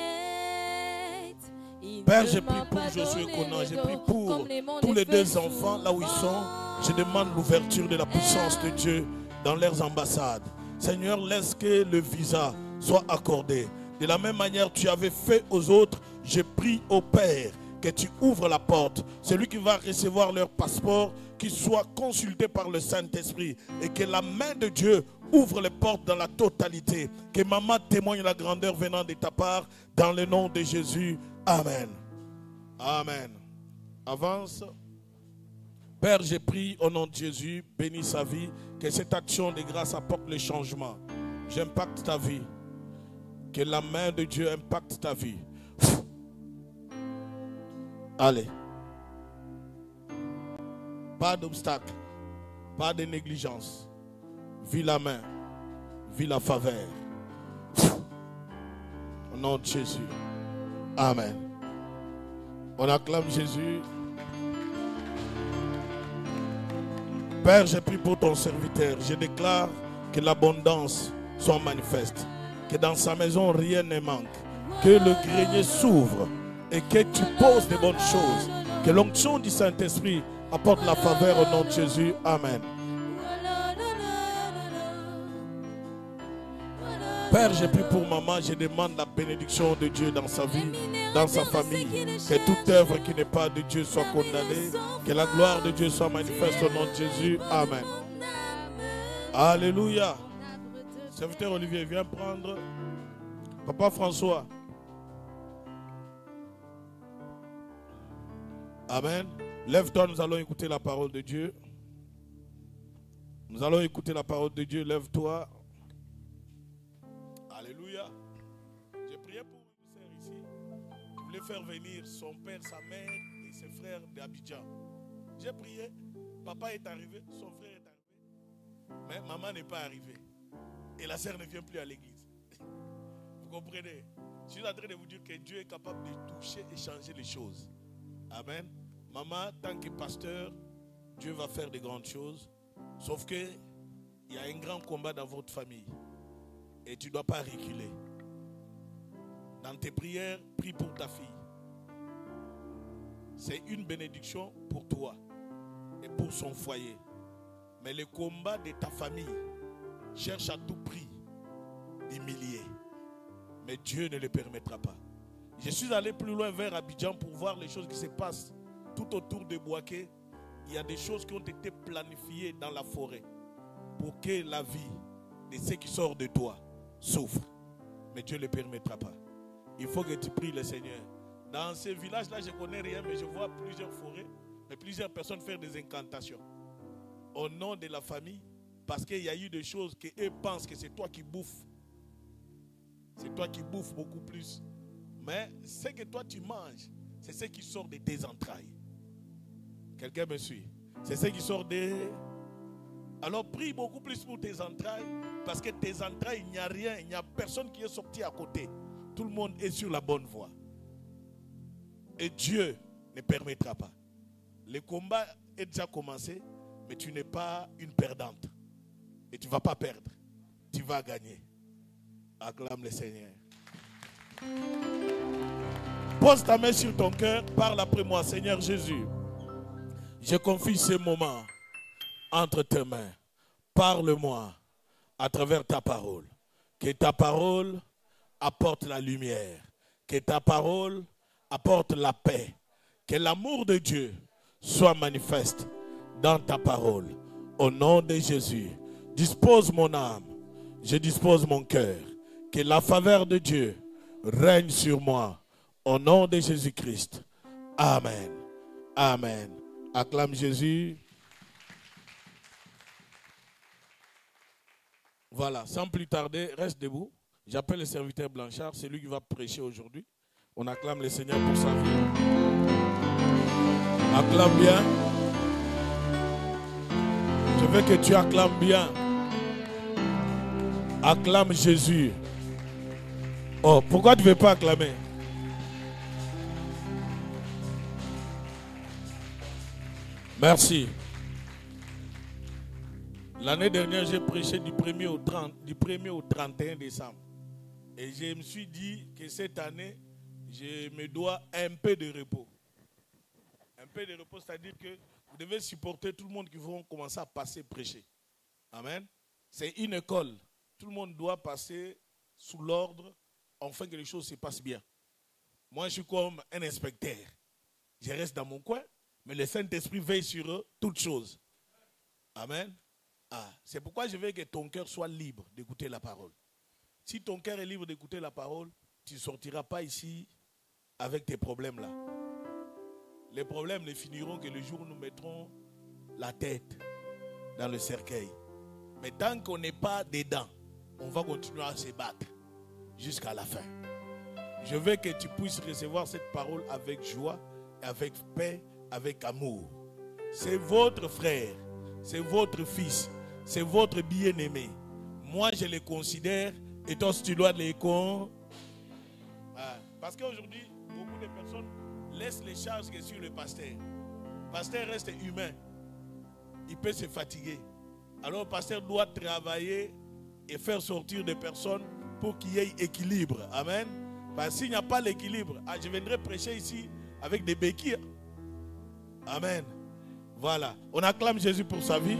Père, j'ai pris pour Josué Conan, j'ai pris pour tous les deux enfants là où ils sont. Je demande l'ouverture de la puissance de Dieu dans leurs ambassades. Seigneur, laisse que le visa soit accordé. De la même manière que tu avais fait aux autres, je prie au Père que tu ouvres la porte. Celui qui va recevoir leur passeport, qu'il soit consulté par le Saint-Esprit et que la main de Dieu ouvre les portes dans la totalité. Que maman témoigne la grandeur venant de ta part dans le nom de Jésus. Amen. Amen. Avance. Père, j'ai prié au nom de Jésus, bénis sa vie, que cette action de grâce apporte le changement. J'impacte ta vie. Que la main de Dieu impacte ta vie. Allez. Pas d'obstacle, pas de négligence. Vis la main, vis la faveur. Au nom de Jésus. Amen. On acclame Jésus. Père, je prie pour ton serviteur. Je déclare que l'abondance soit manifeste. Que dans sa maison, rien ne manque. Que le grenier s'ouvre et que tu poses de bonnes choses. Que l'onction du Saint-Esprit apporte la faveur au nom de Jésus. Amen. Père, je prie pour maman. Je demande la bénédiction de Dieu dans sa vie, dans sa famille. Que toute œuvre qui n'est pas de Dieu soit condamnée. Que la gloire de Dieu soit manifeste au nom de Jésus. Amen. Alléluia. Serviteur Olivier, viens prendre Papa François. Amen. Lève-toi, nous allons écouter la parole de Dieu. Nous allons écouter la parole de Dieu. Lève-toi. Alléluia. J'ai prié pour une sœur ici qui voulait faire venir son père, sa mère et ses frères d'Abidjan. J'ai prié. Papa est arrivé, son frère est arrivé. Mais maman n'est pas arrivée. Et la sœur ne vient plus à l'église. Vous comprenez? Je suis en train de vous dire que Dieu est capable de toucher et changer les choses. Amen. Maman, tant que pasteur, Dieu va faire de grandes choses. Sauf que il y a un grand combat dans votre famille. Et tu ne dois pas reculer. Dans tes prières, prie pour ta fille. C'est une bénédiction pour toi et pour son foyer. Mais le combat de ta famille, cherche à tout prix d'humilier. Mais Dieu ne le permettra pas. Je suis allé plus loin vers Abidjan pour voir les choses qui se passent tout autour de Bouaké. Il y a des choses qui ont été planifiées dans la forêt pour que la vie de ceux qui sortent de toi souffre. Mais Dieu ne le permettra pas. Il faut que tu pries le Seigneur. Dans ces villages-là, je ne connais rien, mais je vois plusieurs forêts, mais plusieurs personnes faire des incantations. Au nom de la famille, parce qu'il y a eu des choses qu'eux pensent que c'est toi qui bouffes. C'est toi qui bouffes beaucoup plus. Mais ce que toi tu manges, c'est ce qui sort de tes entrailles. Quelqu'un me suit? C'est ce qui sort de... Alors prie beaucoup plus pour tes entrailles, parce que tes entrailles, il n'y a rien, il n'y a personne qui est sorti à côté. Tout le monde est sur la bonne voie. Et Dieu ne permettra pas. Le combat est déjà commencé, mais tu n'es pas une perdante. Et tu ne vas pas perdre. Tu vas gagner. Acclame le Seigneur. Pose ta main sur ton cœur. Parle après moi. Seigneur Jésus, je confie ce moment entre tes mains. Parle-moi à travers ta parole. Que ta parole apporte la lumière. Que ta parole apporte la paix. Que l'amour de Dieu soit manifeste dans ta parole. Au nom de Jésus, dispose mon âme. Je dispose mon cœur. Que la faveur de Dieu règne sur moi. Au nom de Jésus-Christ. Amen. Amen. Acclame Jésus. Voilà, sans plus tarder, reste debout. J'appelle le serviteur Blanchard, c'est lui qui va prêcher aujourd'hui. On acclame le Seigneur pour sa vie. Acclame bien. Je veux que tu acclames bien. Acclame Jésus. Oh, pourquoi tu ne veux pas acclamer? Merci. L'année dernière, j'ai prêché du 1er au 31 décembre. Et je me suis dit que cette année, je me dois un peu de repos. Un peu de repos, c'est-à-dire que vous devez supporter tout le monde qui vont commencer à passer prêcher. Amen. C'est une école. Tout le monde doit passer sous l'ordre afin que les choses se passent bien. Moi, je suis comme un inspecteur. Je reste dans mon coin, mais le Saint-Esprit veille sur eux, toutes choses. Amen. Ah, c'est pourquoi je veux que ton cœur soit libre d'écouter la parole. Si ton cœur est libre d'écouter la parole, tu ne sortiras pas ici avec tes problèmes là. Les problèmes ne finiront que le jour où nous mettrons la tête dans le cercueil. Mais tant qu'on n'est pas dedans, on va continuer à se battre jusqu'à la fin. Je veux que tu puisses recevoir cette parole avec joie, avec paix, avec amour. C'est votre frère, c'est votre fils, c'est votre bien-aimé. Moi, je le considère et toi, si tu dois les con. Parce qu'aujourd'hui, beaucoup de personnes laissent les charges que sur le pasteur. Le pasteur reste humain. Il peut se fatiguer. Alors, le pasteur doit travailler et faire sortir des personnes pour qu'il y ait équilibre. Amen. Parce que s'il n'y a pas l'équilibre, je viendrai prêcher ici avec des béquilles. Amen. Voilà. On acclame Jésus pour sa vie.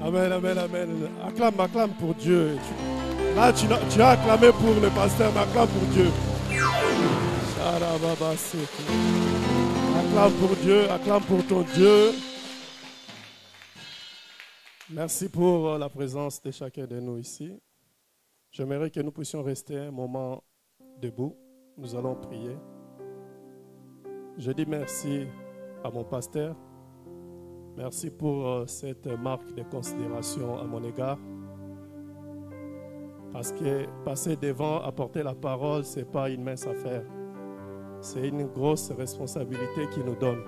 Amen, amen, amen. Acclame, acclame pour Dieu. Là, tu as acclamé pour le pasteur, mais acclame pour Dieu. Acclame pour Dieu, acclame pour ton Dieu. Merci pour la présence de chacun de nous ici. J'aimerais que nous puissions rester un moment debout. Nous allons prier. Je dis merci à mon pasteur. Merci pour cette marque de considération à mon égard. Parce que passer devant, apporter la parole, ce n'est pas une mince affaire. C'est une grosse responsabilité qu'il nous donne.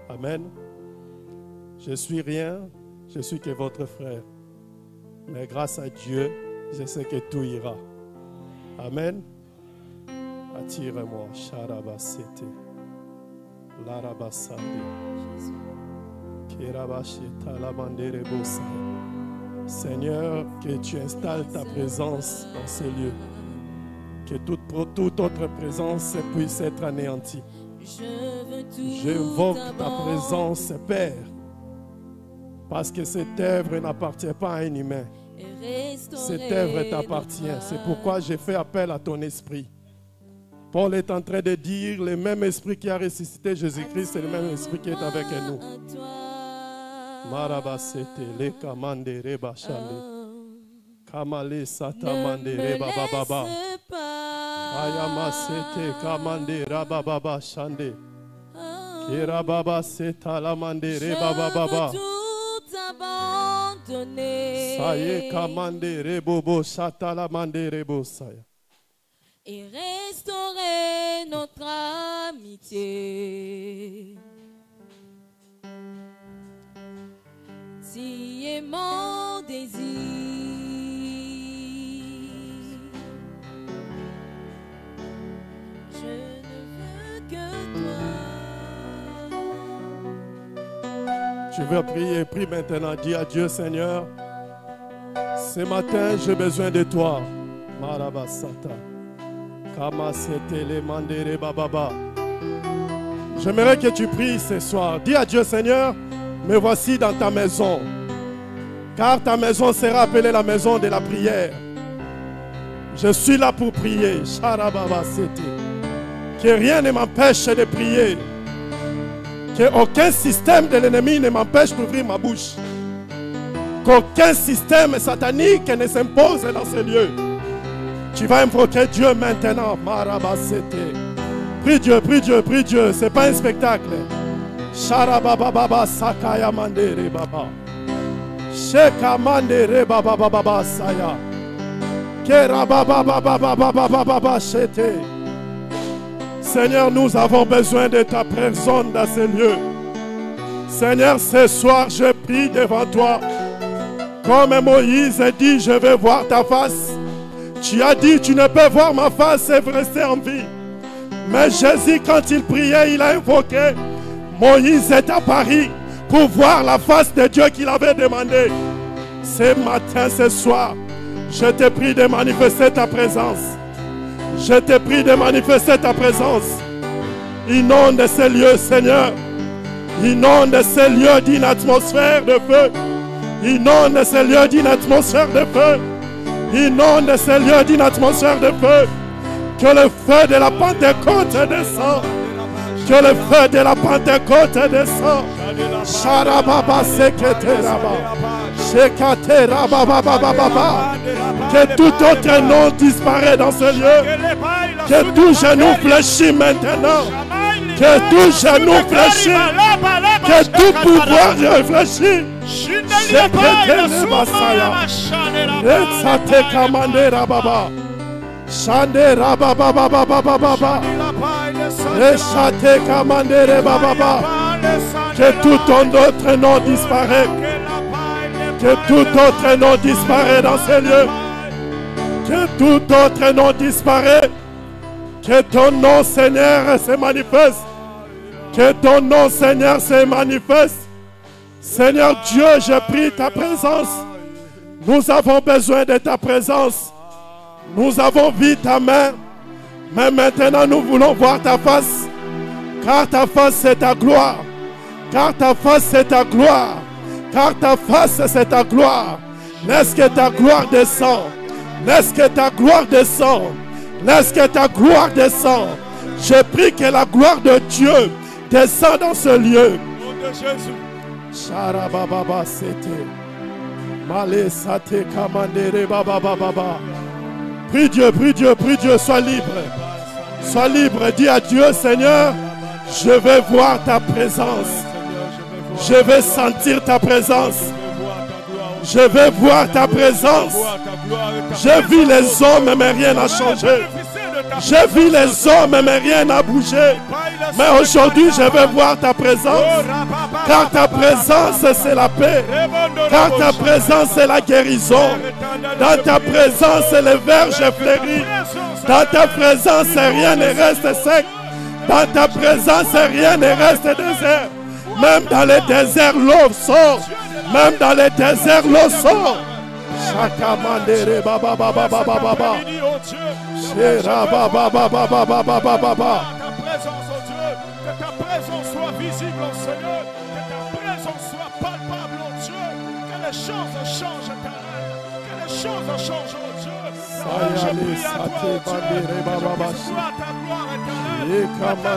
Amen. Je suis rien, je suis que votre frère. Mais grâce à Dieu, je sais que tout ira. Amen. Attire-moi. Sharabasete. Larabasande. Kerabasheta lamandere bosa. Seigneur, que tu installes ta présence dans ces lieux. Que toute autre présence puisse être anéantie. J'invoque ta présence, Père. Parce que cette œuvre n'appartient pas à un humain. Cette œuvre t'appartient. C'est pourquoi j'ai fait appel à ton esprit. Paul est en train de dire, le même esprit qui a ressuscité Jésus-Christ, c'est le même esprit qui est avec nous. Marabasete, le kamande reba shande. Kamale satamande reba bababa. Ayamasete kamande rababa shande. Kirababa seta lamande reba bababa. Saye kamande rebobo shata lamande rebo saya. Et restaurer notre amitié. Si est mon désir, je ne veux que toi. Tu veux prier, prie maintenant. Dis à Dieu, Seigneur, ce matin, j'ai besoin de toi. Marabasata. J'aimerais que tu pries ce soir. Dis à Dieu, Seigneur, me voici dans ta maison. Car ta maison sera appelée la maison de la prière. Je suis là pour prier. Que rien ne m'empêche de prier. Qu'aucun système de l'ennemi ne m'empêche d'ouvrir ma bouche. Qu'aucun système satanique ne s'impose dans ce lieu. Tu vas invoquer Dieu maintenant. Marabasete. Prie Dieu, prie Dieu, prie Dieu. Ce n'est pas un spectacle. Sharabababa sakaya mandere baba. Sheka mandere baba baba saya. Kerababababababababa shete. Seigneur, nous avons besoin de ta personne dans ces lieux. Seigneur, ce soir, je prie devant toi. Comme Moïse a dit, je veux voir ta face. Tu as dit, tu ne peux voir ma face et rester en vie. Mais Jésus, quand il priait, il a invoqué. Moïse est à Paris pour voir la face de Dieu qu'il avait demandé. Ce matin, ce soir, je te prie de manifester ta présence. Je te prie de manifester ta présence. Inonde ces lieux, Seigneur. Inonde ces lieux d'une atmosphère de feu. Inonde ces lieux d'une atmosphère de feu. Inonde ces lieux d'une atmosphère de feu. Que le feu de la Pentecôte descend. Que le feu de la Pentecôte descend. Sharababa seketeraba. Shekateraba baba. Que tout autre nom disparaît dans ce lieu. Que tout genou fléchit maintenant. Que tout genou fléchit. Que tout pouvoir réfléchit. Sheketeraba saya. Retsate kamandera baba. Shandera baba baba baba baba. Rechate kamandere baba baba. Que tout autre nom disparaît. Que tout autre nom disparaît dans ces lieux. Que tout autre nom disparaît. Que ton nom, Seigneur, se manifeste. Que ton nom, Seigneur, se manifeste. Seigneur Dieu, je prie ta présence. Nous avons besoin de ta présence. Nous avons vu ta main. Mais maintenant, nous voulons voir ta face. Car ta face, c'est ta gloire. Car ta face, c'est ta gloire. Car ta face, c'est ta gloire. Laisse que ta gloire descend. Laisse que ta gloire descend. Laisse que ta gloire descend. Je prie que la gloire de Dieu descend dans ce lieu. Sharababa sete. Malé sate kamandere baba baba baba. Prie Dieu, prie Dieu, prie Dieu, sois libre. Sois libre, dis à Dieu, Seigneur, je vais voir ta présence. Je vais sentir ta présence. Je vais voir ta présence. J'ai vu les hommes, mais rien n'a changé. J'ai vu les hommes, mais rien n'a bougé. Mais aujourd'hui, je vais voir ta présence. Car ta présence, c'est la paix. Car ta présence, c'est la guérison. Dans ta présence, les verges fleurissent. Dans ta présence, rien ne reste sec. Dans ta présence, rien ne reste désert. Même dans les déserts, l'eau sort. Même dans les déserts, l'eau sort. Chakamandere baba baba baba baba. Shera baba baba baba baba baba. Ta présence, oh Dieu, que ta présence soit visible, oh Seigneur, que ta présence soit palpable, oh Dieu, que les choses changent, éternel, que les choses changent, oh Dieu. Je prie à toi, oh Dieu, que je puisse voir ta gloire, éternelle, que ta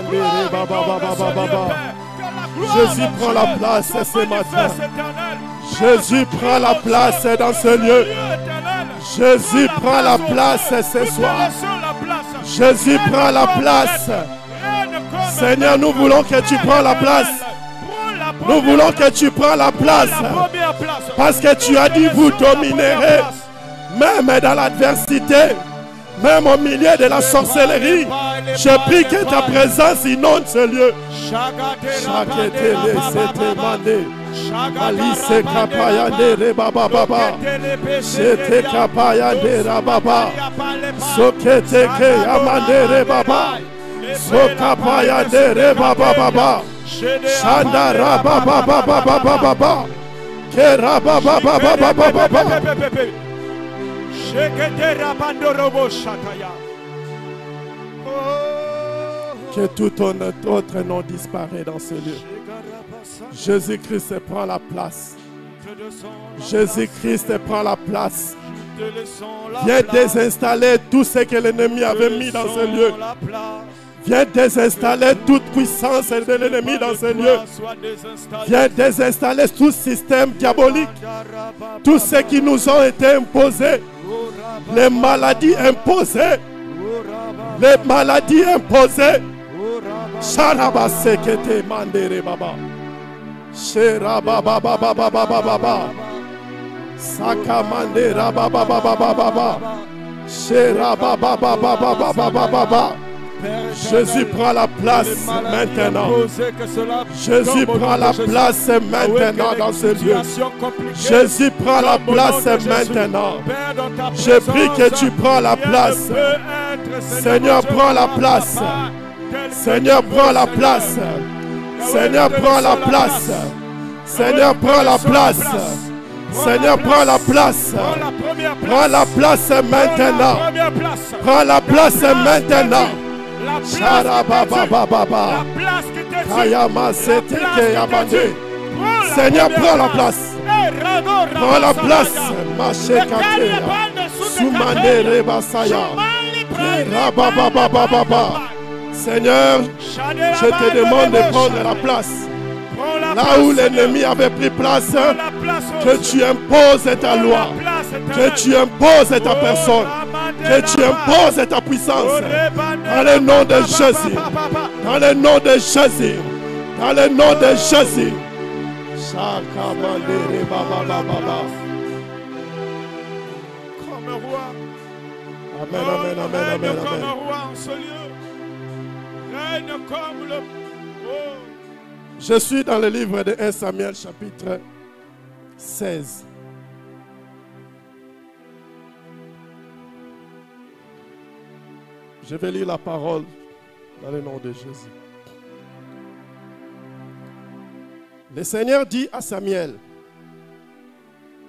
gloire, Jésus prend la place ce matin. Jésus prend la place dans ce lieu. Jésus prend la place ce soir. Jésus prend la place. Seigneur, nous voulons que tu prends la place. Nous voulons que tu prends la place. Parce que tu as dit, vous dominerez. Même dans l'adversité. Même au milieu de la sorcellerie. Je prie que ta présence inonde ce lieu. Chaque télé s'est demandé. Alice kapayande reba baba. C'était kapayande rababa. Sokete ke amande reba baba. Sokapayande reba baba. Shanda raba baba baba baba. Ke raba baba baba baba. Shekete rabando robo shataya. Que tout autre nom disparaît dans ce lieu. Jésus-Christ prend la place. Jésus-Christ prend la place. Viens désinstaller tout ce que l'ennemi avait mis dans ce lieu. Viens désinstaller toute puissance de l'ennemi dans ce lieu. Viens désinstaller tout système diabolique. Tout ce qui nous ont été imposés. Les maladies imposées. Les maladies imposées. Sharaba sekete mandere baba. Sheraba baba baba baba baba. Saka mandera baba baba baba baba. Sheraba baba baba baba baba. Jésus prend la place maintenant. Jésus prend la place maintenant dans ce lieu. Jésus prend la place maintenant. Je prie que tu prends la place. Seigneur, prends la place. Seigneur, prends la place. Seigneur, prends la place. Seigneur, prends la place. Seigneur, prends la place. Prends la place maintenant. Prends la place maintenant. Seigneur, prends la place. Prends la place. Seigneur, je te demande de prendre la place. Là où l'ennemi avait pris place, que tu imposes ta loi, que tu imposes ta personne, que tu imposes ta puissance. Dans le nom de Jésus, dans le nom de Jésus, dans le nom de Jésus. Comme un roi. Amen, amen, amen, amen, Comme un amen. roi en ce lieu. Règne comme le... Oh. Je suis dans le livre de 1 Samuel chapitre 16. Je vais lire la parole dans le nom de Jésus. Le Seigneur dit à Samuel,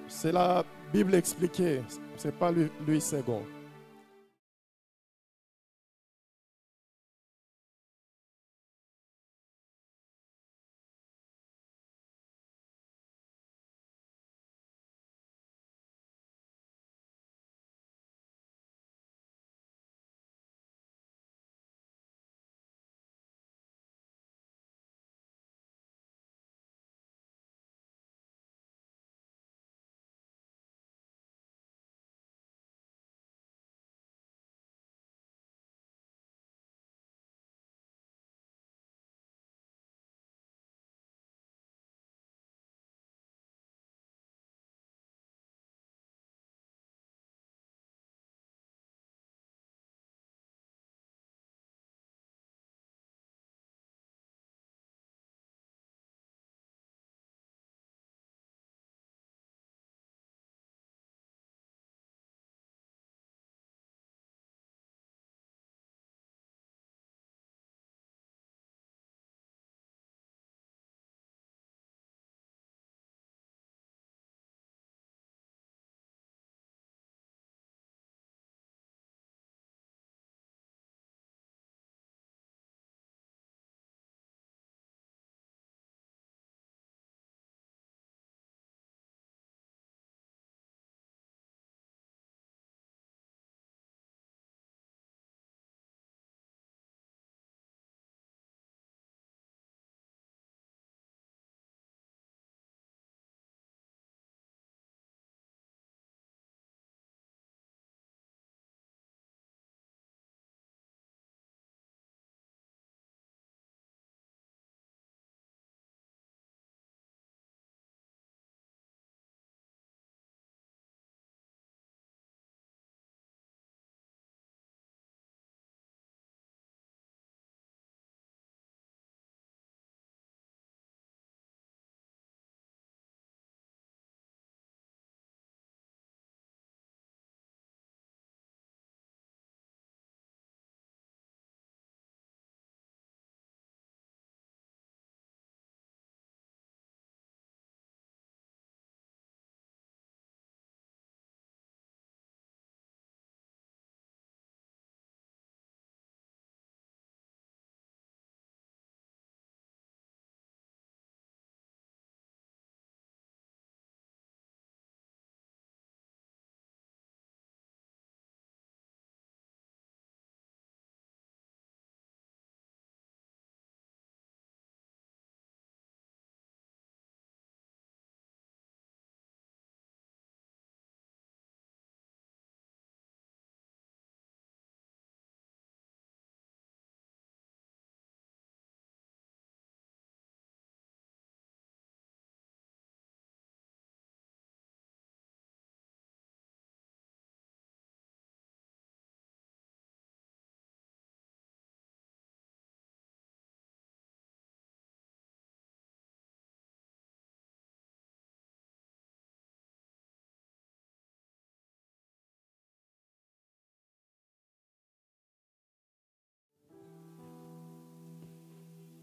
c'est la Bible expliquée, ce n'est pas Louis II.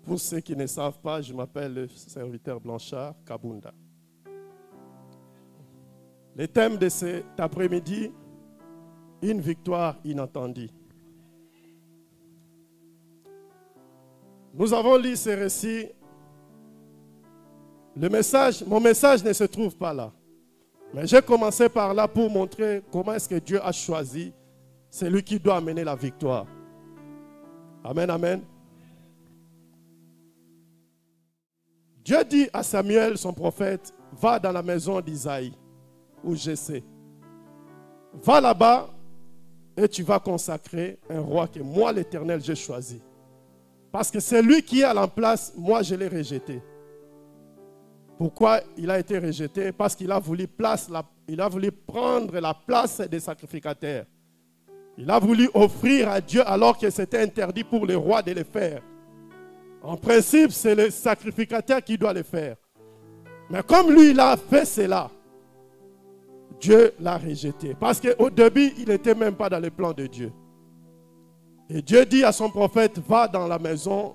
Pour ceux qui ne savent pas, je m'appelle le serviteur Blanchard Kabunda. Le thème de cet après-midi, une victoire inattendue. Nous avons lu ce récit. Mon message ne se trouve pas là. Mais j'ai commencé par là pour montrer comment est-ce que Dieu a choisi celui qui doit amener la victoire. Amen, amen. Dieu dit à Samuel, son prophète, va dans la maison d'Isaïe, où je sais. Va là-bas et tu vas consacrer un roi que moi, l'Éternel, j'ai choisi. Parce que c'est lui qui est à la place, moi, je l'ai rejeté. Pourquoi il a été rejeté? Parce qu'il a voulu prendre la place des sacrificateurs. Il a voulu offrir à Dieu alors que c'était interdit pour les rois de le faire. En principe, c'est le sacrificateur qui doit le faire. Mais comme lui, il a fait cela, Dieu l'a rejeté. Parce qu'au début, il n'était même pas dans le plan de Dieu. Et Dieu dit à son prophète, va dans la maison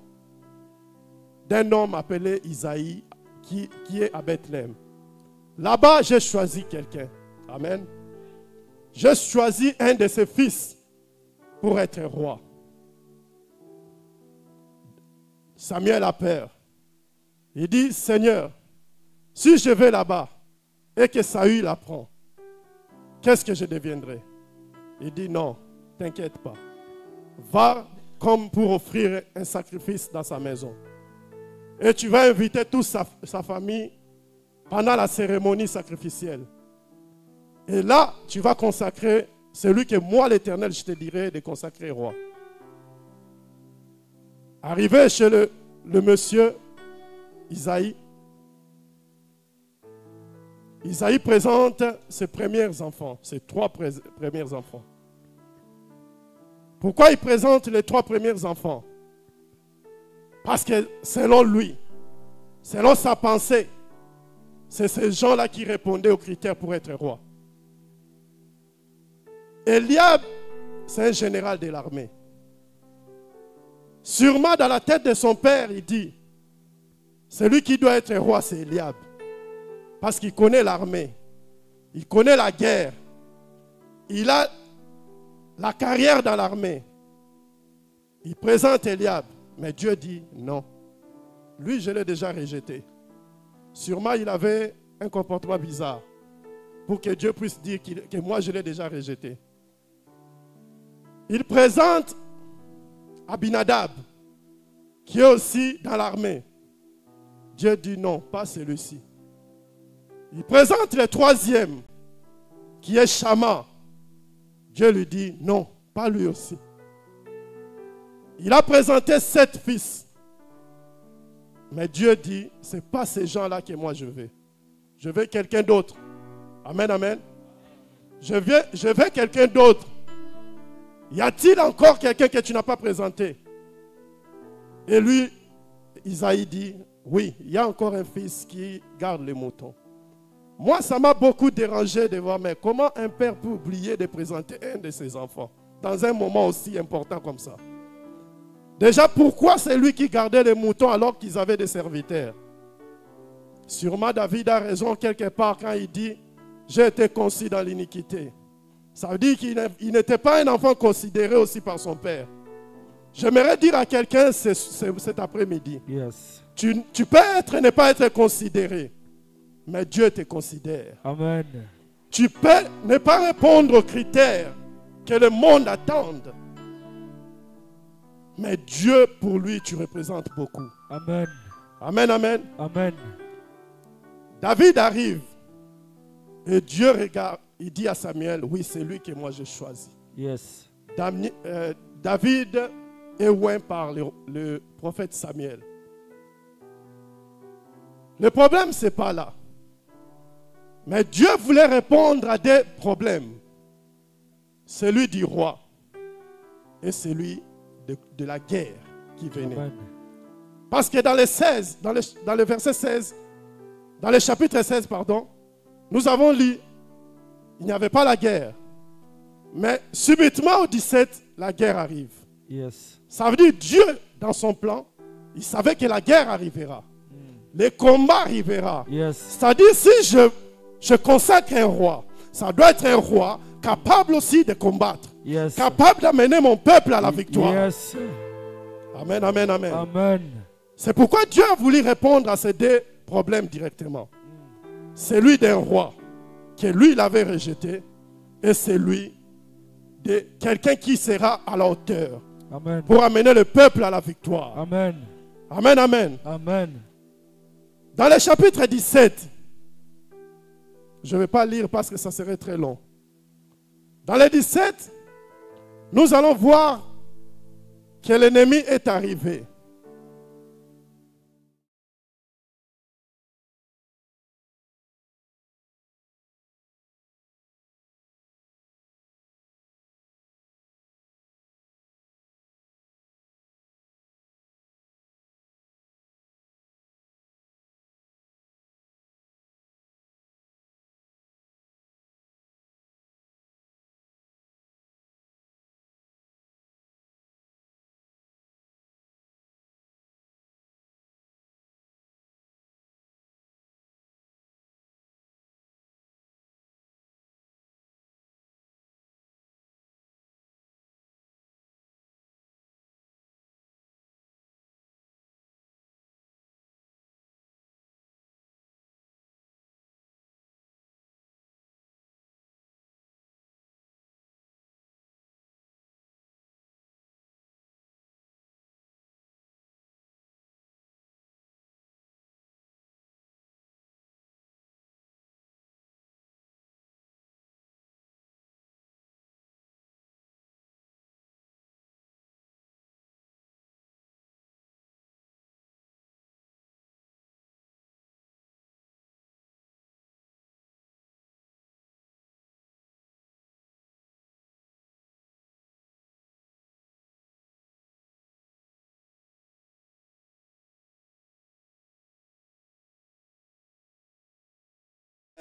d'un homme appelé Isaïe, qui est à Bethléem. Là-bas, j'ai choisi quelqu'un. Amen. J'ai choisi un de ses fils pour être roi. Samuel a peur. Il dit, Seigneur, si je vais là-bas et que Saül apprend, qu'est-ce que je deviendrai? Il dit, non, t'inquiète pas. Va comme pour offrir un sacrifice dans sa maison. Et tu vas inviter toute sa famille pendant la cérémonie sacrificielle. Et là, tu vas consacrer celui que moi, l'Éternel, je te dirai de consacrer roi. Arrivé chez le monsieur Isaïe, Isaïe présente ses premiers enfants, ses 3 premiers enfants. Pourquoi il présente les 3 premiers enfants? Parce que selon lui, selon sa pensée, c'est ces gens-là qui répondaient aux critères pour être roi. Eliab, c'est un général de l'armée. Sûrement dans la tête de son père, il dit, celui qui doit être roi, c'est Eliab. Parce qu'il connaît l'armée, il connaît la guerre, il a la carrière dans l'armée. Il présente Eliab, mais Dieu dit non. Lui, je l'ai déjà rejeté. Sûrement, il avait un comportement bizarre pour que Dieu puisse dire que moi, je l'ai déjà rejeté. Il présente Abinadab, qui est aussi dans l'armée. Dieu dit non, pas celui-ci. Il présente le 3e, qui est Shama. Dieu lui dit non, pas lui aussi. Il a présenté 7 fils. Mais Dieu dit, ce n'est pas ces gens-là que moi je veux. Je veux quelqu'un d'autre. Amen, amen. Je veux quelqu'un d'autre. Y a-t-il encore quelqu'un que tu n'as pas présenté? Et lui, Isaïe dit, oui, il y a encore un fils qui garde les moutons. Moi, ça m'a beaucoup dérangé de voir, mais comment un père peut oublier de présenter un de ses enfants dans un moment aussi important comme ça? Déjà, pourquoi c'est lui qui gardait les moutons alors qu'ils avaient des serviteurs? Sûrement, David a raison quelque part quand il dit, j'ai été conçu dans l'iniquité. Ça veut dire qu'il n'était pas un enfant considéré aussi par son père. J'aimerais dire à quelqu'un cet après-midi, Yes. tu peux ne pas être considéré, mais Dieu te considère. Amen. Tu peux ne pas répondre aux critères que le monde attend, mais Dieu, pour lui, tu représentes beaucoup. Amen. Amen, amen. Amen. David arrive et Dieu regarde, il dit à Samuel, oui, c'est lui que moi j'ai choisi. Yes. David est oint par le prophète Samuel. Le problème, ce n'est pas là. Mais Dieu voulait répondre à des problèmes. Celui du roi et celui de la guerre qui venait. Amen. Parce que dans le verset 16, dans le chapitre 16, pardon, nous avons lu, il n'y avait pas la guerre. Mais subitement au 17, la guerre arrive. Yes. Ça veut dire Dieu, dans son plan, Il savait que la guerre arrivera. Les combats arrivera. Yes. C'est-à-dire, si je consacre un roi, ça doit être un roi capable aussi de combattre. Yes. Capable d'amener mon peuple à la victoire. Yes. Amen, amen, amen. Amen. C'est pourquoi Dieu a voulu répondre à ces deux problèmes directement. Celui d'un roi que lui, il avait rejeté, et celui de quelqu'un qui sera à la hauteur. Amen. Pour amener le peuple à la victoire. Amen. Amen, amen. Amen. Dans le chapitre 17, je ne vais pas lire parce que ça serait très long. Dans le 17, nous allons voir que l'ennemi est arrivé.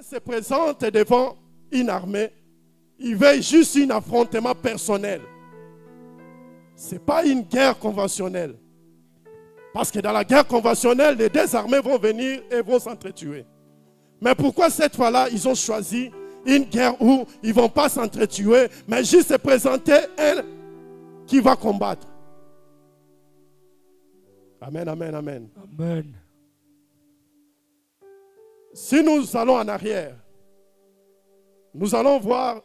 Se présente devant une armée, il veut juste un affrontement personnel. Ce n'est pas une guerre conventionnelle. Parce que dans la guerre conventionnelle, les deux armées vont venir et vont s'entretuer. Mais pourquoi cette fois-là, ils ont choisi une guerre où ils ne vont pas s'entretuer, mais juste se présenter un qui va combattre? Amen, amen, amen. Amen. Si nous allons en arrière, nous allons voir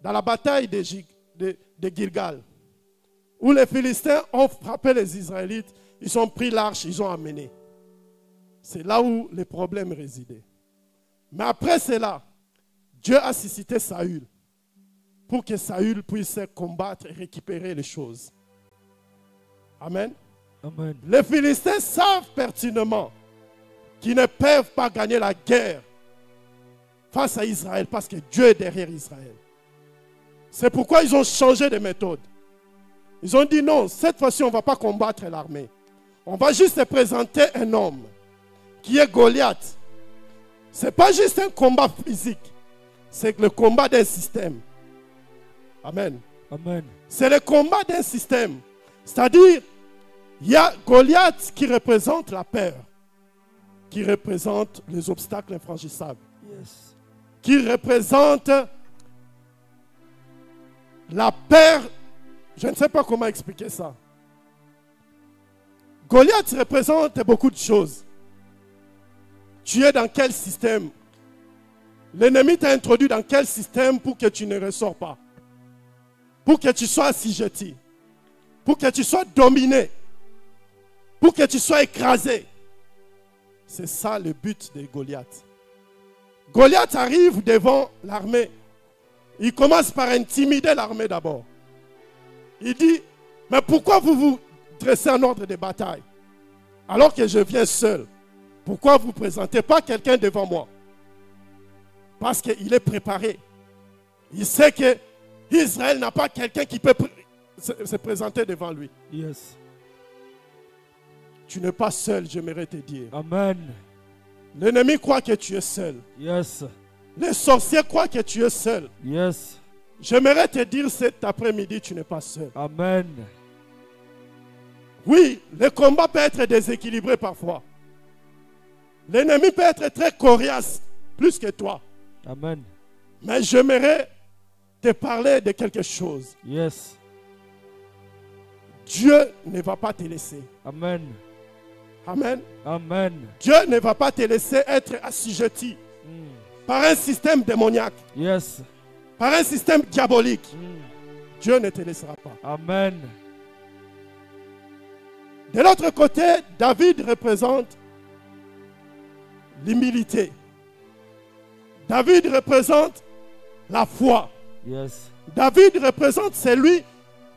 dans la bataille de Gilgal, où les Philistins ont frappé les Israélites, ils ont pris l'arche, ils ont amené. C'est là où les problèmes résidaient. Mais après cela, Dieu a suscité Saül pour que Saül puisse combattre et récupérer les choses. Amen. Amen. Les Philistins savent pertinemment qu'ils ne peuvent pas gagner la guerre face à Israël parce que Dieu est derrière Israël. C'est pourquoi ils ont changé de méthode. Ils ont dit non, cette fois-ci on ne va pas combattre l'armée. On va juste se présenter un homme qui est Goliath. Ce n'est pas juste un combat physique, c'est le combat d'un système. Amen. Amen. C'est le combat d'un système. C'est-à-dire, il y a Goliath qui représente la peur, qui représente les obstacles infranchissables, Yes. qui représente la peur. Je ne sais pas comment expliquer ça. Goliath représente beaucoup de choses. Tu es dans quel système? L'ennemi t'a introduit dans quel système pour que tu ne ressors pas? Pour que tu sois assujetti, pour que tu sois dominé, pour que tu sois écrasé. C'est ça le but de Goliath. Goliath arrive devant l'armée. Il commence par intimider l'armée d'abord. Il dit, mais pourquoi vous vous dressez en ordre de bataille alors que je viens seul? Pourquoi vous ne présentez pas quelqu'un devant moi? Parce qu'il est préparé. Il sait que Israël n'a pas quelqu'un qui peut se présenter devant lui. Yes. Tu n'es pas seul, j'aimerais te dire. Amen. L'ennemi croit que tu es seul. Yes. Les sorciers croient que tu es seul. Yes. J'aimerais te dire cet après-midi, tu n'es pas seul. Amen. Oui, le combat peut être déséquilibré parfois. L'ennemi peut être très coriace, plus que toi. Amen. Mais j'aimerais te parler de quelque chose. Yes. Dieu ne va pas te laisser. Amen. Amen. Amen. Dieu ne va pas te laisser être assujetti par un système démoniaque, Yes. par un système diabolique. Dieu ne te laissera pas. Amen. De l'autre côté, David représente l'humilité. David représente la foi. Yes. David représente celui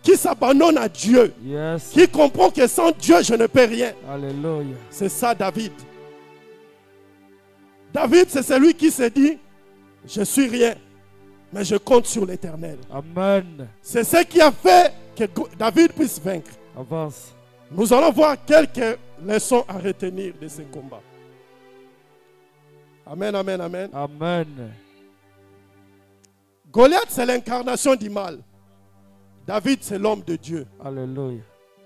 qui s'abandonne à Dieu, Yes. qui comprend que sans Dieu, je ne peux rien. Alléluia. C'est ça, David. David, c'est celui qui se dit, je suis rien, mais je compte sur l'Éternel. Amen. C'est ce qui a fait que David puisse vaincre. Avance. Nous allons voir quelques leçons à retenir de ce combat. Amen, amen, amen. Amen. Goliath, c'est l'incarnation du mal. David, c'est l'homme de Dieu. Alléluia.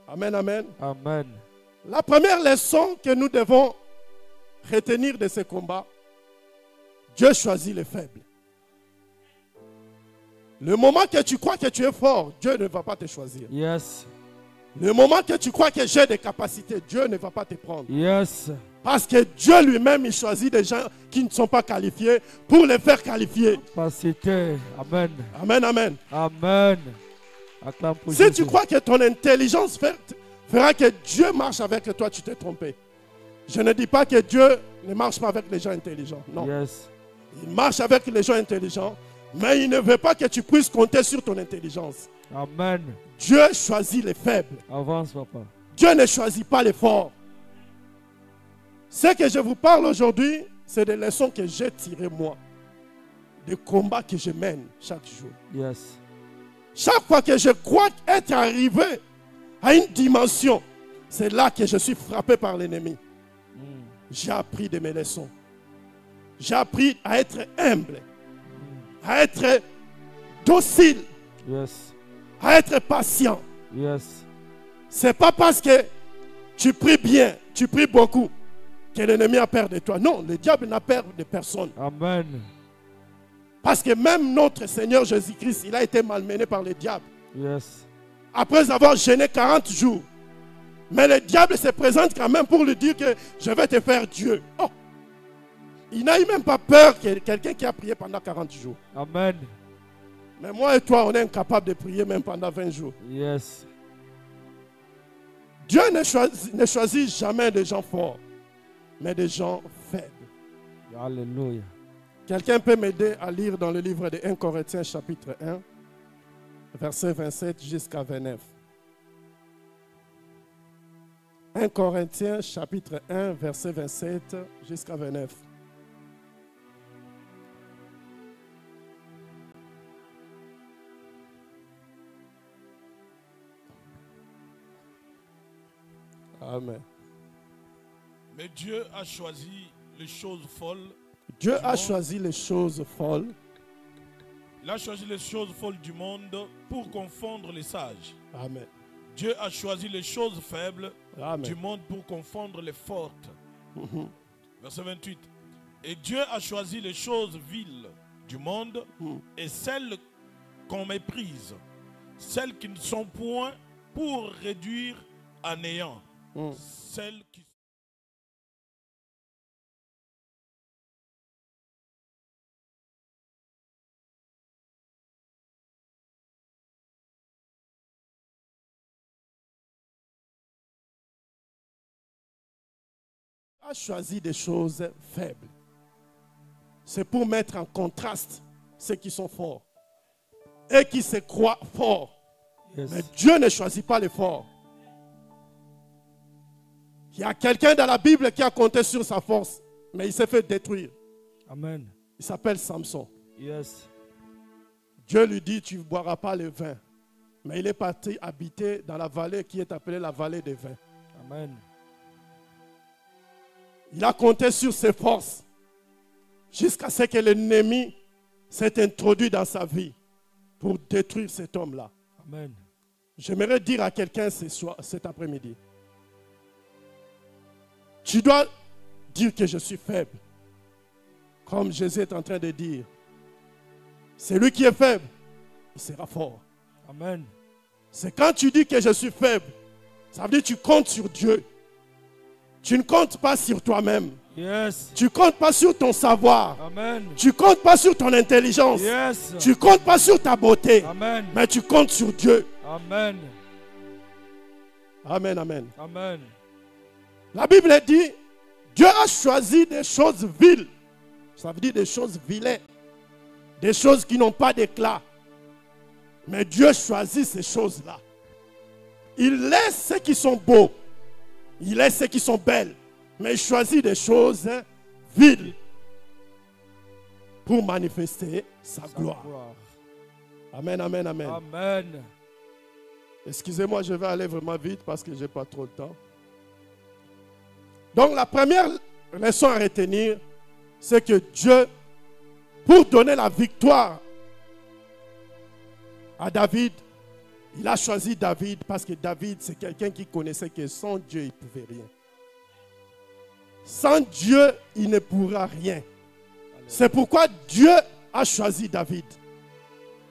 Amen, amen. Amen. La première leçon que nous devons retenir de ce combat, Dieu choisit les faibles. Le moment que tu crois que tu es fort, Dieu ne va pas te choisir. Yes. Le moment que tu crois que j'ai des capacités, Dieu ne va pas te prendre. Yes. Parce que Dieu lui-même, il choisit des gens qui ne sont pas qualifiés pour les faire qualifier. Capacité. Amen. Amen, amen. Amen. Acclame pour Si Jésus. tu crois que ton intelligence fera que Dieu marche avec toi, tu t'es trompé. Je ne dis pas que Dieu ne marche pas avec les gens intelligents. Non. Yes. Il marche avec les gens intelligents, mais il ne veut pas que tu puisses compter sur ton intelligence. Amen. Dieu choisit les faibles. Avance, papa. Dieu ne choisit pas les forts. Ce que je vous parle aujourd'hui, c'est des leçons que j'ai tirées moi, des combats que je mène chaque jour. Yes. Chaque fois que je crois être arrivé à une dimension, c'est là que je suis frappé par l'ennemi. J'ai appris de mes leçons. J'ai appris à être humble, à être docile, Yes. à être patient. Yes. C'est pas parce que tu pries bien, tu pries beaucoup, que l'ennemi a peur de toi. Non, le diable n'a peur de personne. Amen. Parce que même notre Seigneur Jésus-Christ, il a été malmené par le diable. Yes. Après avoir jeûné 40 jours. Mais le diable se présente quand même pour lui dire que je vais te faire Dieu. Oh. Il n'a eu même pas peur que quelqu'un qui a prié pendant 40 jours. Amen. Mais moi et toi, on est incapable de prier même pendant 20 jours. Yes. Dieu ne choisit jamais des gens forts, mais des gens faibles. Alléluia. Quelqu'un peut m'aider à lire dans le livre de 1 Corinthiens chapitre 1, verset 27 jusqu'à 29. 1 Corinthiens chapitre 1, verset 27 jusqu'à 29. Amen. Mais Dieu a choisi les choses folles. Dieu du a monde. choisi les choses folles. Il a choisi les choses folles du monde pour confondre les sages. Amen. Dieu a choisi les choses faibles Amen. du monde pour confondre les fortes. Verset 28. Et Dieu a choisi les choses viles du monde et celles qu'on méprise, celles qui ne sont point pour réduire à néant. Celles qui a choisi des choses faibles. C'est pour mettre en contraste ceux qui sont forts et qui se croient forts. Yes. Mais Dieu ne choisit pas les forts. Il y a quelqu'un dans la Bible qui a compté sur sa force, mais il s'est fait détruire. Amen. Il s'appelle Samson. Yes. Dieu lui dit, tu ne boiras pas le vin. Mais il est parti habiter dans la vallée qui est appelée la vallée des vins. Amen. Il a compté sur ses forces jusqu'à ce que l'ennemi s'est introduit dans sa vie pour détruire cet homme-là. Amen. J'aimerais dire à quelqu'un cet après-midi, tu dois dire que je suis faible. Comme Jésus est en train de dire. C'est lui qui est faible, il sera fort. Amen. C'est quand tu dis que je suis faible, ça veut dire que tu comptes sur Dieu. Tu ne comptes pas sur toi-même. Yes. Tu ne comptes pas sur ton savoir. Amen. Tu ne comptes pas sur ton intelligence. Yes. Tu ne comptes pas sur ta beauté. Amen. Mais tu comptes sur Dieu. Amen. Amen, amen. Amen. La Bible dit, Dieu a choisi des choses viles. Ça veut dire des choses vilaines. Des choses qui n'ont pas d'éclat. Mais Dieu choisit ces choses-là. Il laisse ceux qui sont beaux. Il laisse ceux qui sont belles. Mais il choisit des choses viles pour manifester sa gloire. Amen, amen, amen. Amen. Excusez-moi, je vais aller vraiment vite parce que je n'ai pas trop de temps. Donc la première leçon à retenir, c'est que Dieu, pour donner la victoire à David, il a choisi David parce que David, c'est quelqu'un qui connaissait que sans Dieu, il ne pouvait rien. Sans Dieu, il ne pourra rien. C'est pourquoi Dieu a choisi David.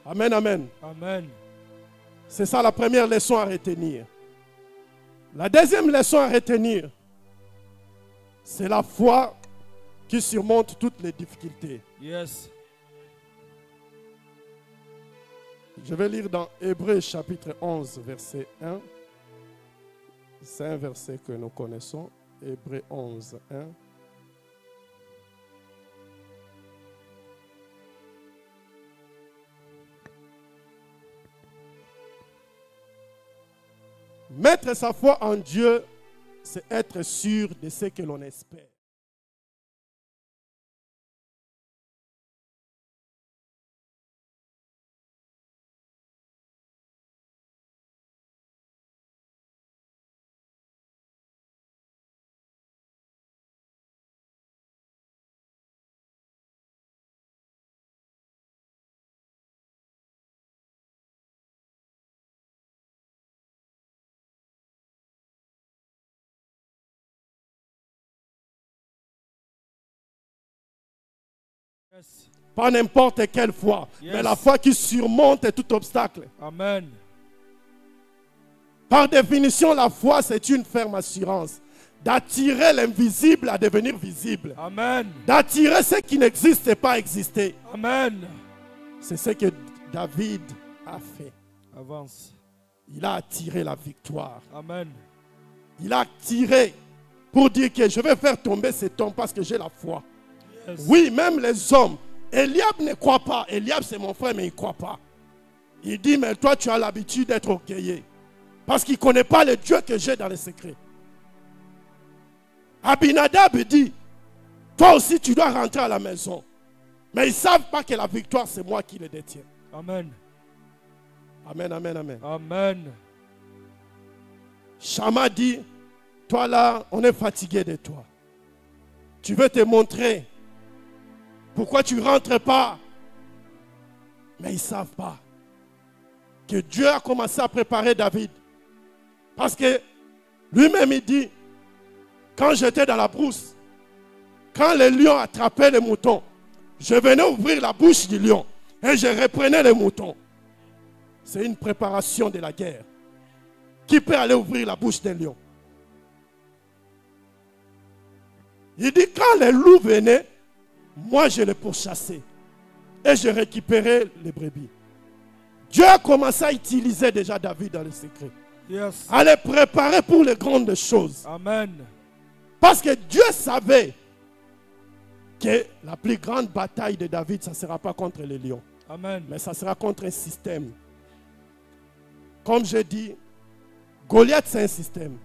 Amen, amen. Amen. C'est ça la première leçon à retenir. La deuxième leçon à retenir, c'est la foi qui surmonte toutes les difficultés. Yes. Je vais lire dans Hébreux chapitre 11, verset 1. C'est un verset que nous connaissons. Hébreux 11, 1. Mettre sa foi en Dieu, c'est être sûr de ce que l'on espère. Yes. Pas n'importe quelle foi, Yes. mais la foi qui surmonte tout obstacle. Amen. Par définition, la foi, c'est une ferme assurance d'attirer l'invisible à devenir visible. Amen. D'attirer ce qui n'existe pas à exister. Amen. C'est ce que David a fait. Avance. Il a attiré la victoire. Amen. Il a attiré pour dire que je vais faire tomber cet homme parce que j'ai la foi. Yes. Oui, même les hommes. Eliab ne croit pas. Eliab, c'est mon frère, mais il ne croit pas. Il dit, mais toi, tu as l'habitude d'être orgueilleux. Parce qu'il ne connaît pas le Dieu que j'ai dans les secrets. Abinadab dit, toi aussi, tu dois rentrer à la maison. Mais ils ne savent pas que la victoire, c'est moi qui le détiens. Amen. Amen, amen, amen. Amen. Shama dit, toi là, on est fatigué de toi. Tu veux te montrer. Pourquoi tu ne rentres pas? Mais ils ne savent pas que Dieu a commencé à préparer David. Parce que lui-même, il dit, quand j'étais dans la brousse, quand le lion attrapait les moutons, je venais ouvrir la bouche du lion et je reprenais les moutons. C'est une préparation de la guerre. Qui peut aller ouvrir la bouche d'un lion? Il dit, quand les loups venaient, moi je les pourchassais et je récupérais les brebis. Dieu a commencé à utiliser déjà David dans le secret. Yes. À les préparer pour les grandes choses. Amen. Parce que Dieu savait que la plus grande bataille de David, ça ne sera pas contre les lions. Amen. Mais ça sera contre un système. Comme je dis, Goliath, c'est un système.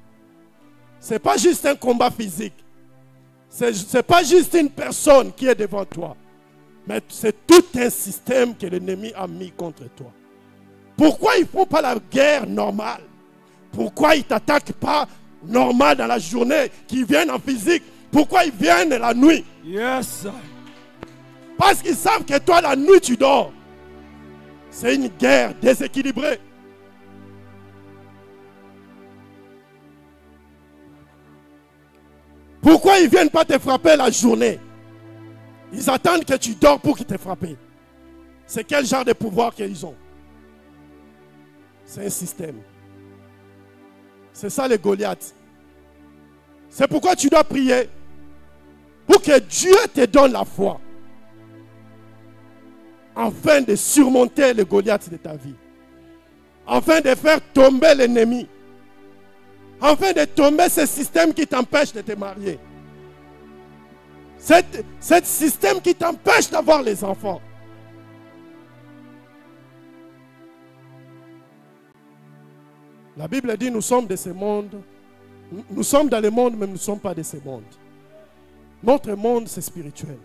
Ce n'est pas juste un combat physique. Ce n'est pas juste une personne qui est devant toi. Mais c'est tout un système que l'ennemi a mis contre toi. Pourquoi ils ne font pas la guerre normale? Pourquoi ils ne t'attaquent pas normal dans la journée, qu'ils viennent en physique? Pourquoi ils viennent la nuit? Yes. Parce qu'ils savent que toi, la nuit, tu dors. C'est une guerre déséquilibrée. Pourquoi ils ne viennent pas te frapper la journée? Ils attendent que tu dors pour qu'ils te frappent. C'est quel genre de pouvoir qu'ils ont? C'est un système. C'est ça les Goliaths. C'est pourquoi tu dois prier pour que Dieu te donne la foi afin de surmonter les Goliaths de ta vie, afin de faire tomber l'ennemi, afin de tomber ce système qui t'empêche de te marier, ce système qui t'empêche d'avoir les enfants. La Bible dit nous sommes de ce monde. Nous sommes dans le monde, mais nous ne sommes pas de ce monde. Notre monde, c'est spirituel.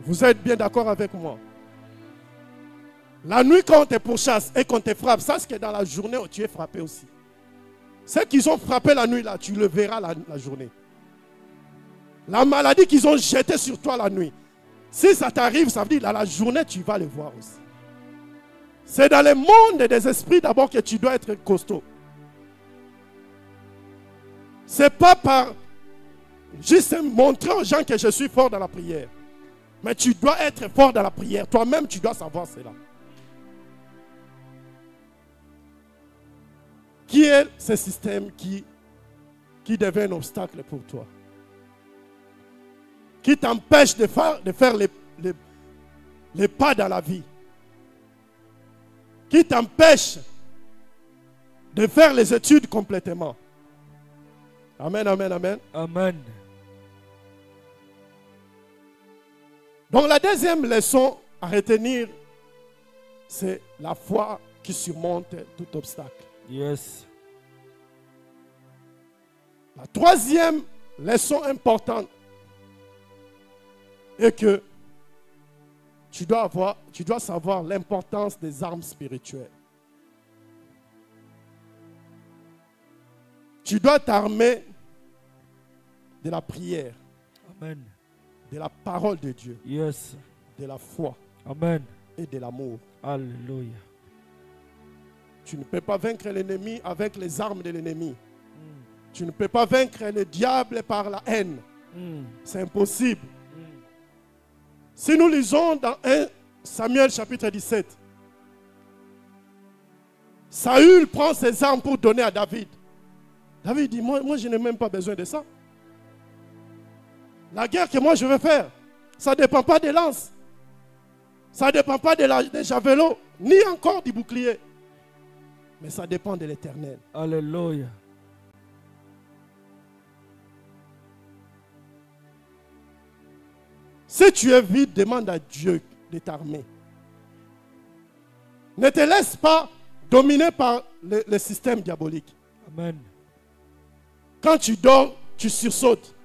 Vous êtes bien d'accord avec moi? La nuit, quand on te pourchasse et qu'on te frappe, ça, c'est que dans la journée, tu es frappé aussi. Ceux qui ont frappé la nuit, là, tu le verras la journée. La maladie qu'ils ont jetée sur toi la nuit, si ça t'arrive, ça veut dire dans la journée, tu vas le voir aussi. C'est dans le monde des esprits d'abord que tu dois être costaud. Ce n'est pas par juste montrer aux gens que je suis fort dans la prière. Mais tu dois être fort dans la prière. Toi-même, tu dois savoir cela. Qui est ce système qui devient un obstacle pour toi? Qui t'empêche de faire les pas dans la vie? Qui t'empêche de faire les études complètement? Amen, amen, amen. Amen. Donc la deuxième leçon à retenir, c'est la foi qui surmonte tout obstacle. Yes. La troisième leçon importante est que tu dois savoir l'importance des armes spirituelles. Tu dois t'armer de la prière. Amen. De la parole de Dieu. Yes. De la foi. Amen. Et de l'amour. Alléluia. Tu ne peux pas vaincre l'ennemi avec les armes de l'ennemi. Tu ne peux pas vaincre le diable par la haine. C'est impossible. Si nous lisons dans 1 Samuel chapitre 17, Saül prend ses armes pour donner à David. David dit, moi je n'ai même pas besoin de ça. La guerre que moi je veux faire, ça ne dépend pas des lances. Ça ne dépend pas des javelots, ni encore du bouclier. Mais ça dépend de l'Éternel. Alléluia. Si tu es vide, demande à Dieu de t'armer. Ne te laisse pas dominer par le système diabolique. Amen. Quand tu dors, tu sursautes.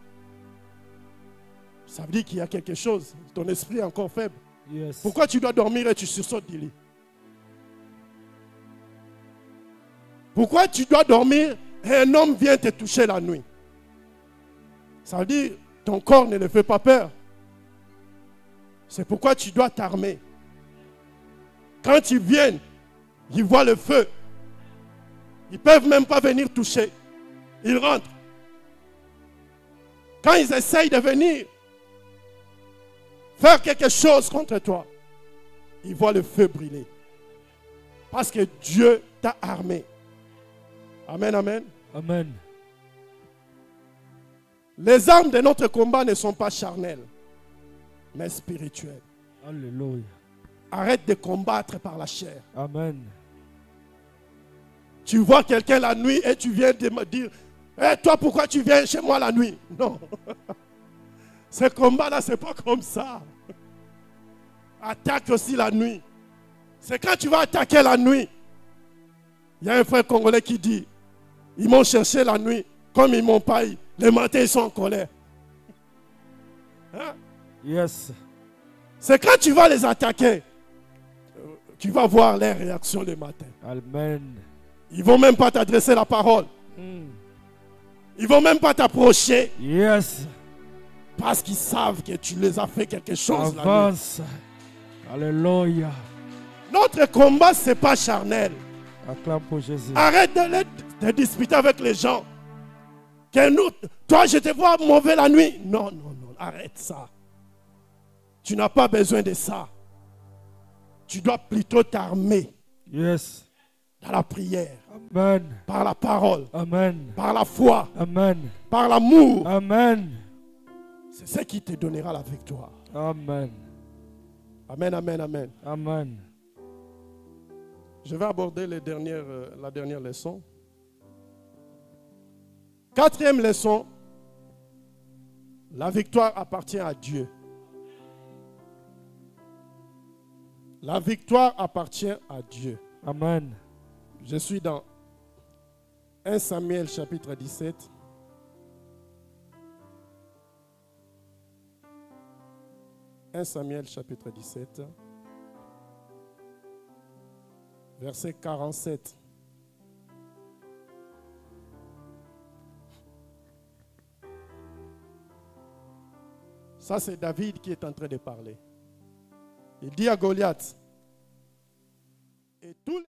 Ça veut dire qu'il y a quelque chose. Ton esprit est encore faible. Yes. Pourquoi tu dois dormir et tu sursautes du lit? Pourquoi tu dois dormir et un homme vient te toucher la nuit? Ça veut dire ton corps ne le fait pas peur. C'est pourquoi tu dois t'armer. Quand ils viennent, ils voient le feu. Ils ne peuvent même pas venir toucher. Ils rentrent. Quand ils essayent de venir faire quelque chose contre toi, ils voient le feu brûler. Parce que Dieu t'a armé. Amen, amen. Amen. Les armes de notre combat ne sont pas charnelles, mais spirituelles. Alléluia. Arrête de combattre par la chair. Amen. Tu vois quelqu'un la nuit et tu viens de me dire, hey, toi pourquoi tu viens chez moi la nuit? Non. Ce combat-là, ce n'est pas comme ça. Attaque aussi la nuit. C'est quand tu vas attaquer la nuit. Il y a un frère congolais qui dit, ils m'ont cherché la nuit, comme ils m'ont pas eu. Le matin, ils sont en colère. Hein? Yes. C'est quand tu vas les attaquer, tu vas voir les réactions le matin. Amen. Ils ne vont même pas t'adresser la parole. Ils ne vont même pas t'approcher. Yes. Parce qu'ils savent que tu les as fait quelque chose. Avance. Alléluia. Notre combat, ce n'est pas charnel. Acclame pour Jésus. Arrête de disputer avec les gens. Toi, je te vois mauvais la nuit. Non, non, non, arrête ça. Tu n'as pas besoin de ça. Tu dois plutôt t'armer. Yes. Dans la prière. Amen. Par la parole. Amen. Par la foi. Amen. Par l'amour. Amen. C'est ce qui te donnera la victoire. Amen. Amen, amen, amen. Amen. Je vais aborder la dernière leçon. Quatrième leçon. La victoire appartient à Dieu. La victoire appartient à Dieu. Amen. Je suis dans 1 Samuel chapitre 17. « 1 Samuel chapitre 17, verset 47. Ça, c'est David qui est en train de parler. Il dit à Goliath, et tous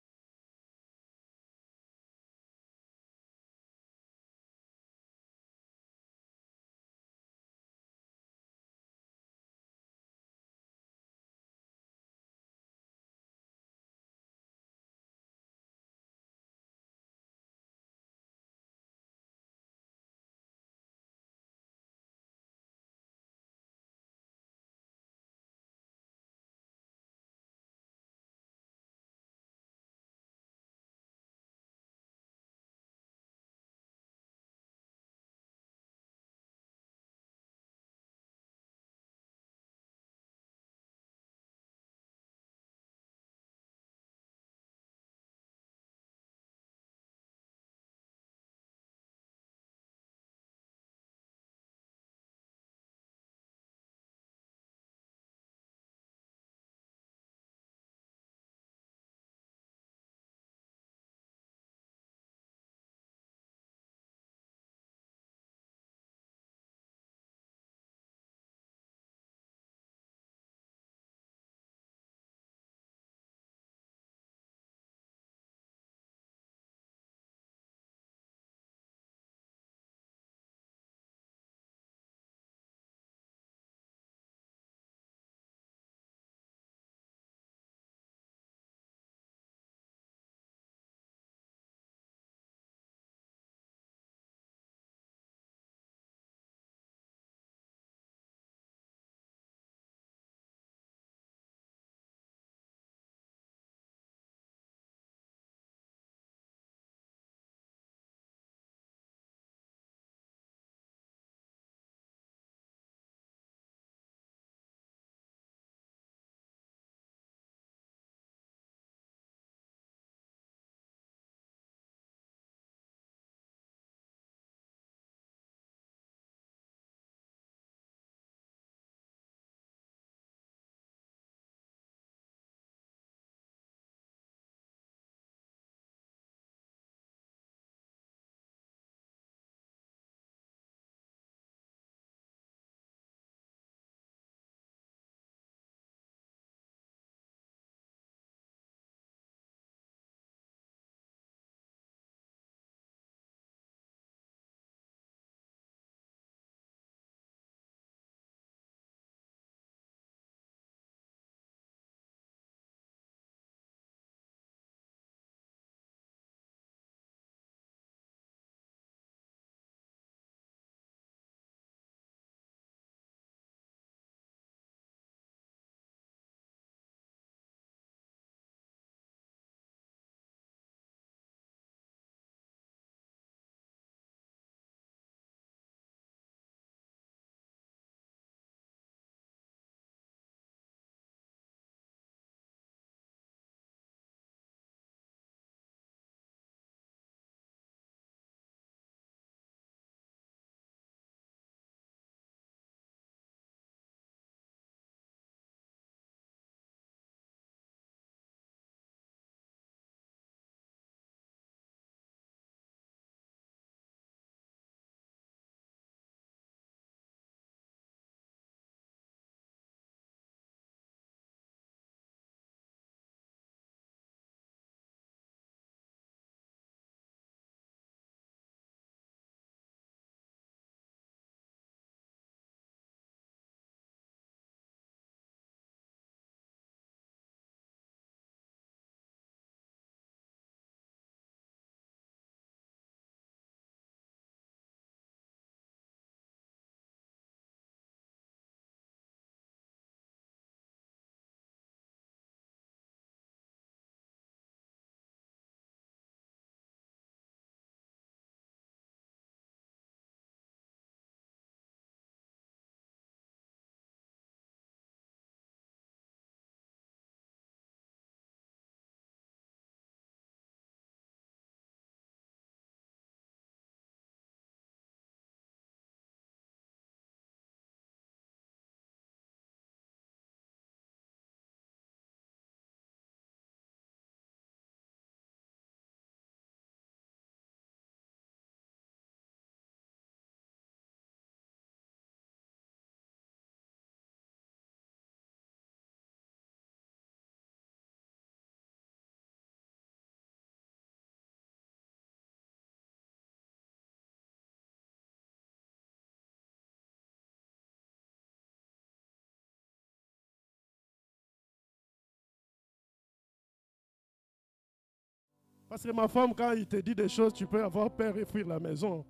Parce que ma femme, quand il te dit des choses, tu peux avoir peur et fuir la maison.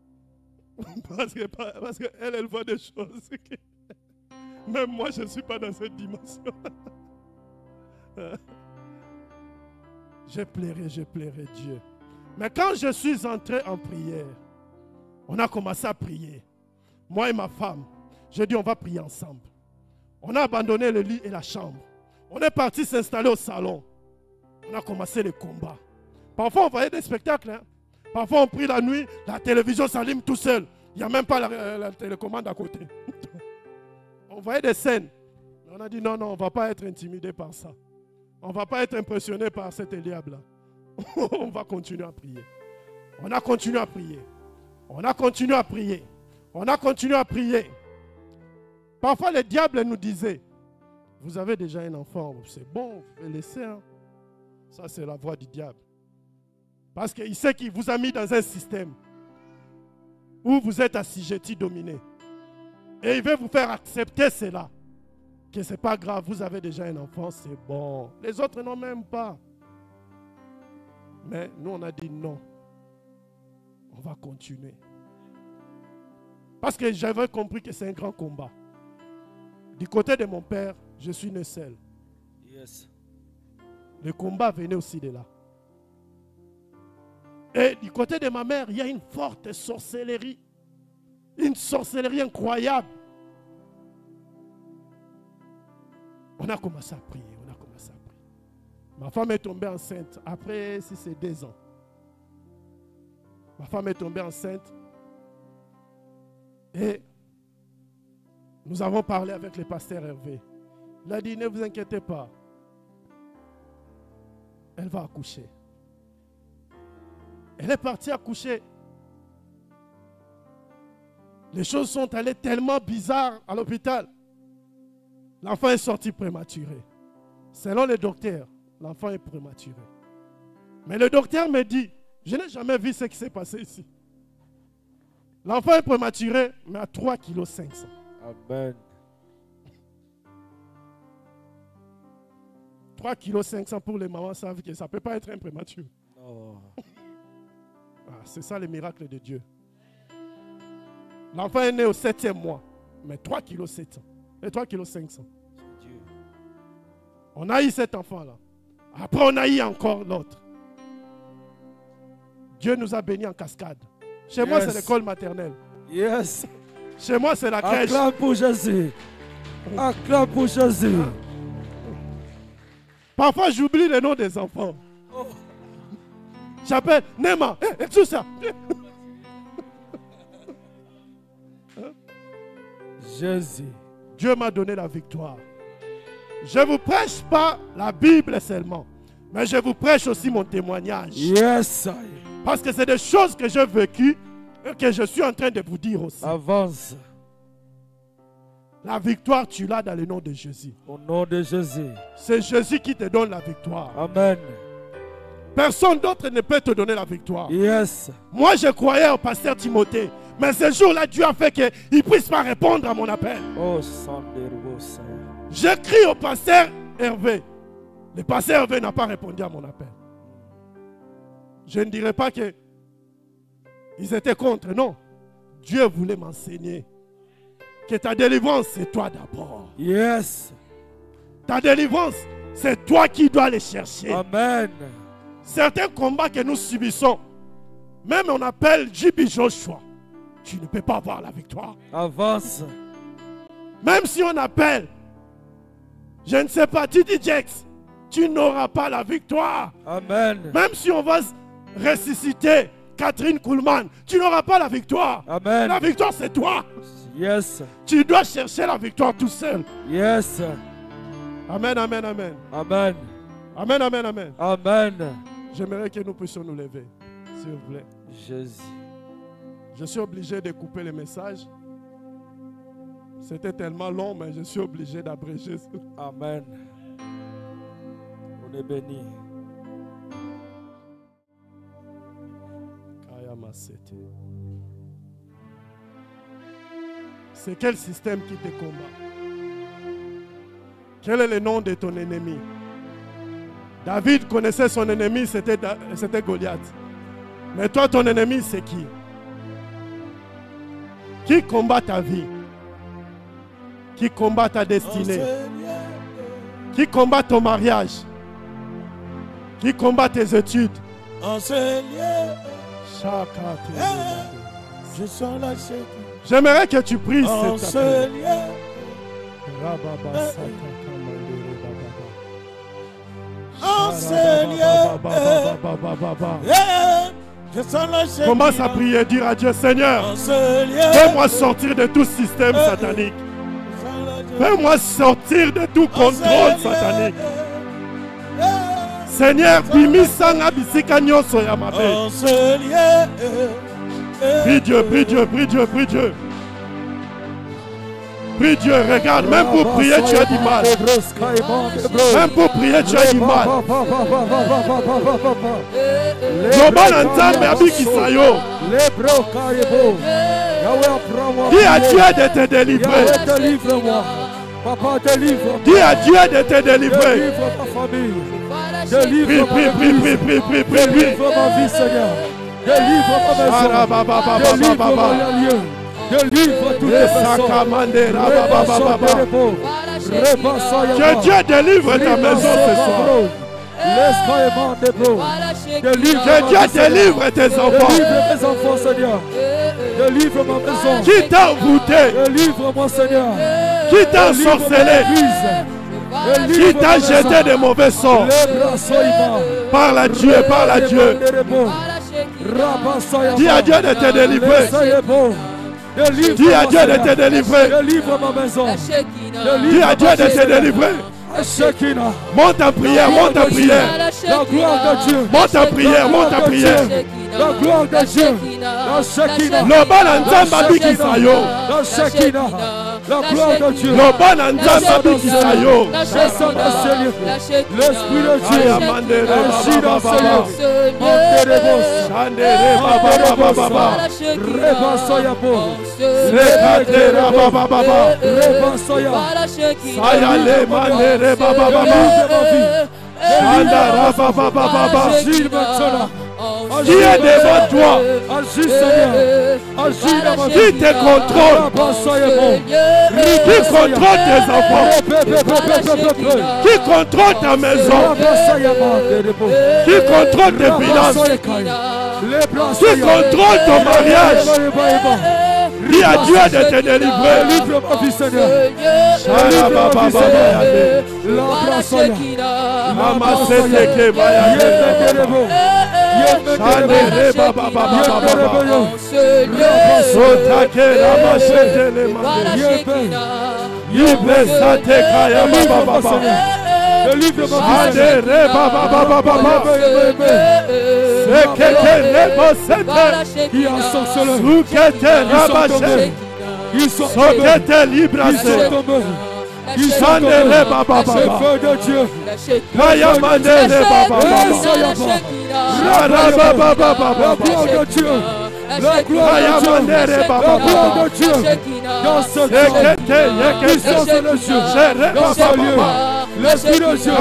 Parce qu'elle, elle voit des choses. Même moi, je ne suis pas dans cette dimension. Je plairai Dieu. Mais quand je suis entré en prière, on a commencé à prier. Moi et ma femme, j'ai dit on va prier ensemble. On a abandonné le lit et la chambre. On est parti s'installer au salon. On a commencé les combats. Parfois on voyait des spectacles. Hein. Parfois on prie la nuit, la télévision s'allume tout seul. Il n'y a même pas la télécommande à côté. On voyait des scènes. On a dit non, on ne va pas être intimidé par ça. On ne va pas être impressionné par cet Eliab-là. On va continuer à prier. On a continué à prier. On a continué à prier. On a continué à prier. Parfois, le diable nous disait, vous avez déjà un enfant, c'est bon, vous pouvez laisser. Hein. Ça, c'est la voix du diable. Parce qu'il sait qu'il vous a mis dans un système où vous êtes assujetti, dominé. Et il veut vous faire accepter cela. Que ce n'est pas grave, vous avez déjà un enfant, c'est bon. Les autres n'ont même pas. Mais nous, on a dit non. On va continuer. Parce que j'avais compris que c'est un grand combat. Du côté de mon père, je suis né seul. Yes. Le combat venait aussi de là. Et du côté de ma mère, il y a une forte sorcellerie. Une sorcellerie incroyable. On a commencé à prier, Ma femme est tombée enceinte après, si c'est 2 ans. Ma femme est tombée enceinte. Et nous avons parlé avec le pasteur Hervé. Il a dit, ne vous inquiétez pas. Elle va accoucher. Elle est partie accoucher. Les choses sont allées tellement bizarres à l'hôpital. L'enfant est sorti prématuré. Selon les docteurs, l'enfant est prématuré. Mais le docteur me dit, je n'ai jamais vu ce qui s'est passé ici. L'enfant est prématuré, mais à 3,5 kg. Amen. 3,5 kg pour les mamans savent que ça ne peut pas être un prématuré. Oh. C'est ça le miracle de Dieu. L'enfant est né au 7e mois, mais 3,7 kg. Et 3,5 kg. On a eu cet enfant-là. Après, on a eu encore l'autre. Dieu nous a bénis en cascade. Chez moi, c'est l'école maternelle. Yes. Chez moi, c'est la crèche. Acclame pour Jésus. Acclame pour Jésus. Parfois, j'oublie le nom des enfants. Oh. J'appelle Nema. Tout ça. Jésus. Dieu m'a donné la victoire. Je ne vous prêche pas la Bible seulement, mais je vous prêche aussi mon témoignage. Yes. Parce que c'est des choses que j'ai vécues et que je suis en train de vous dire aussi. Avance. La victoire, tu l'as dans le nom de Jésus. Au nom de Jésus. C'est Jésus qui te donne la victoire. Amen. Personne d'autre ne peut te donner la victoire. Yes. Moi, je croyais au pasteur Timothée. Mais ce jour-là, Dieu a fait qu'il ne puisse pas répondre à mon appel. Oh, Seigneur. J'écris au pasteur Hervé. Le pasteur Hervé n'a pas répondu à mon appel. Je ne dirais pas qu'ils étaient contre, non. Dieu voulait m'enseigner que ta délivrance, c'est toi d'abord. Yes. Ta délivrance, c'est toi qui dois aller chercher. Amen. Certains combats que nous subissons, même on appelle J.B. Joshua, tu ne peux pas avoir la victoire. Avance. Même si on appelle, je ne sais pas, T.D. Jakes, tu n'auras pas la victoire. Amen. Même si on va ressusciter Catherine Kuhlman, tu n'auras pas la victoire. Amen. La victoire, c'est toi. Yes. Tu dois chercher la victoire tout seul. Yes. Amen, amen, amen. Amen. Amen, amen, amen. Amen. J'aimerais que nous puissions nous lever, s'il vous plaît. Jésus. Je suis obligé de couper le message. C'était tellement long, mais je suis obligé d'abréger. Amen. On est béni. C'est quel système qui te combat? Quel est le nom de ton ennemi? David connaissait son ennemi, c'était Goliath. Mais toi, ton ennemi, c'est qui? Qui combat ta vie? Qui combat ta destinée? Qui combat ton mariage? Qui combat tes études? J'aimerais que tu pries cette commence à prier, dire à Dieu, Seigneur, fais-moi sortir de tout système satanique. Fais-moi sortir de tout contrôle satanique. Seigneur, bimi sanga bisika nyoso ya mabe. Prie Dieu, prie Dieu, prie Dieu, prie Dieu. Prie Dieu, regarde, même pour prier, tu as du mal. Même pour prier, tu as du mal. Global ensemble, Abikisayo. Dis à Dieu de te délivrer. Papa, délivre. Dis à Dieu de te délivrer. Délivre ta famille. Prie, Délivre prie, prie, prie, prie, prie, prie. Délivre ma vie, Seigneur. Délivre ma maison. Délivre mon lieu. Délivre toutes les personnes. Que Dieu délivre ta maison ce soir. Que Dieu délivre tes enfants. Délivre mes enfants, Seigneur. Délivre ma maison. Qui t'a envoûté? Délivre-moi, Seigneur. Qui t'a ensorcelé? Qui t'a jeté de mauvais sorts? Parle à Dieu, parle à Dieu. Dis à Dieu de te délivrer. Dis à Dieu de te délivrer. Délivre ma maison. Dis à Dieu de te délivrer. Monte en prière, monte en prière. La gloire de Dieu. Monte en prière, monte en prière. La gloire de Dieu. La Shekinah. Le bon ensemble Abikisayo. La Shekinah. La gloire de Dieu. Le bon ensemble Abikisayo. Descends dans ce lieu. L'Esprit de Dieu. Agis dans ce lieu. Qui est devant toi? Agis, Seigneur. Agis dans ma vie. Qui te contrôle? Qui contrôle tes enfants? Qui contrôle ta maison? Qui contrôle tes finances? Qui contrôle ton mariage? Dis à Dieu de te délivrer. Délivre ma vie, Seigneur. Délivre ma Ils sont tombés. Ils sont tombés. C'est feu de Dieu. La gloire de Dieu. La gloire de Dieu. Dans ce temps, puissance de Dieu. Dans ce lieu. L'Esprit de Dieu. La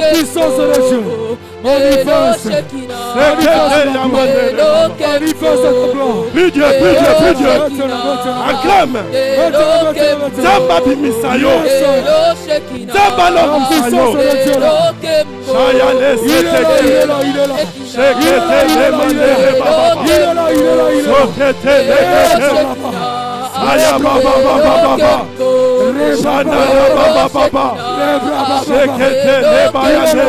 puissance de Dieu. Manifeste Prie Dieu, prie Dieu, prie Dieu. Acclame. Zamba bimisayo. Zamba lomisayo. Shayale sekete. Sekete lemandere baba. Sokete lekete. Aya baba baba baba. Shana baba baba. Sekete lebayane.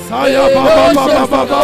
Saya baba baba baba.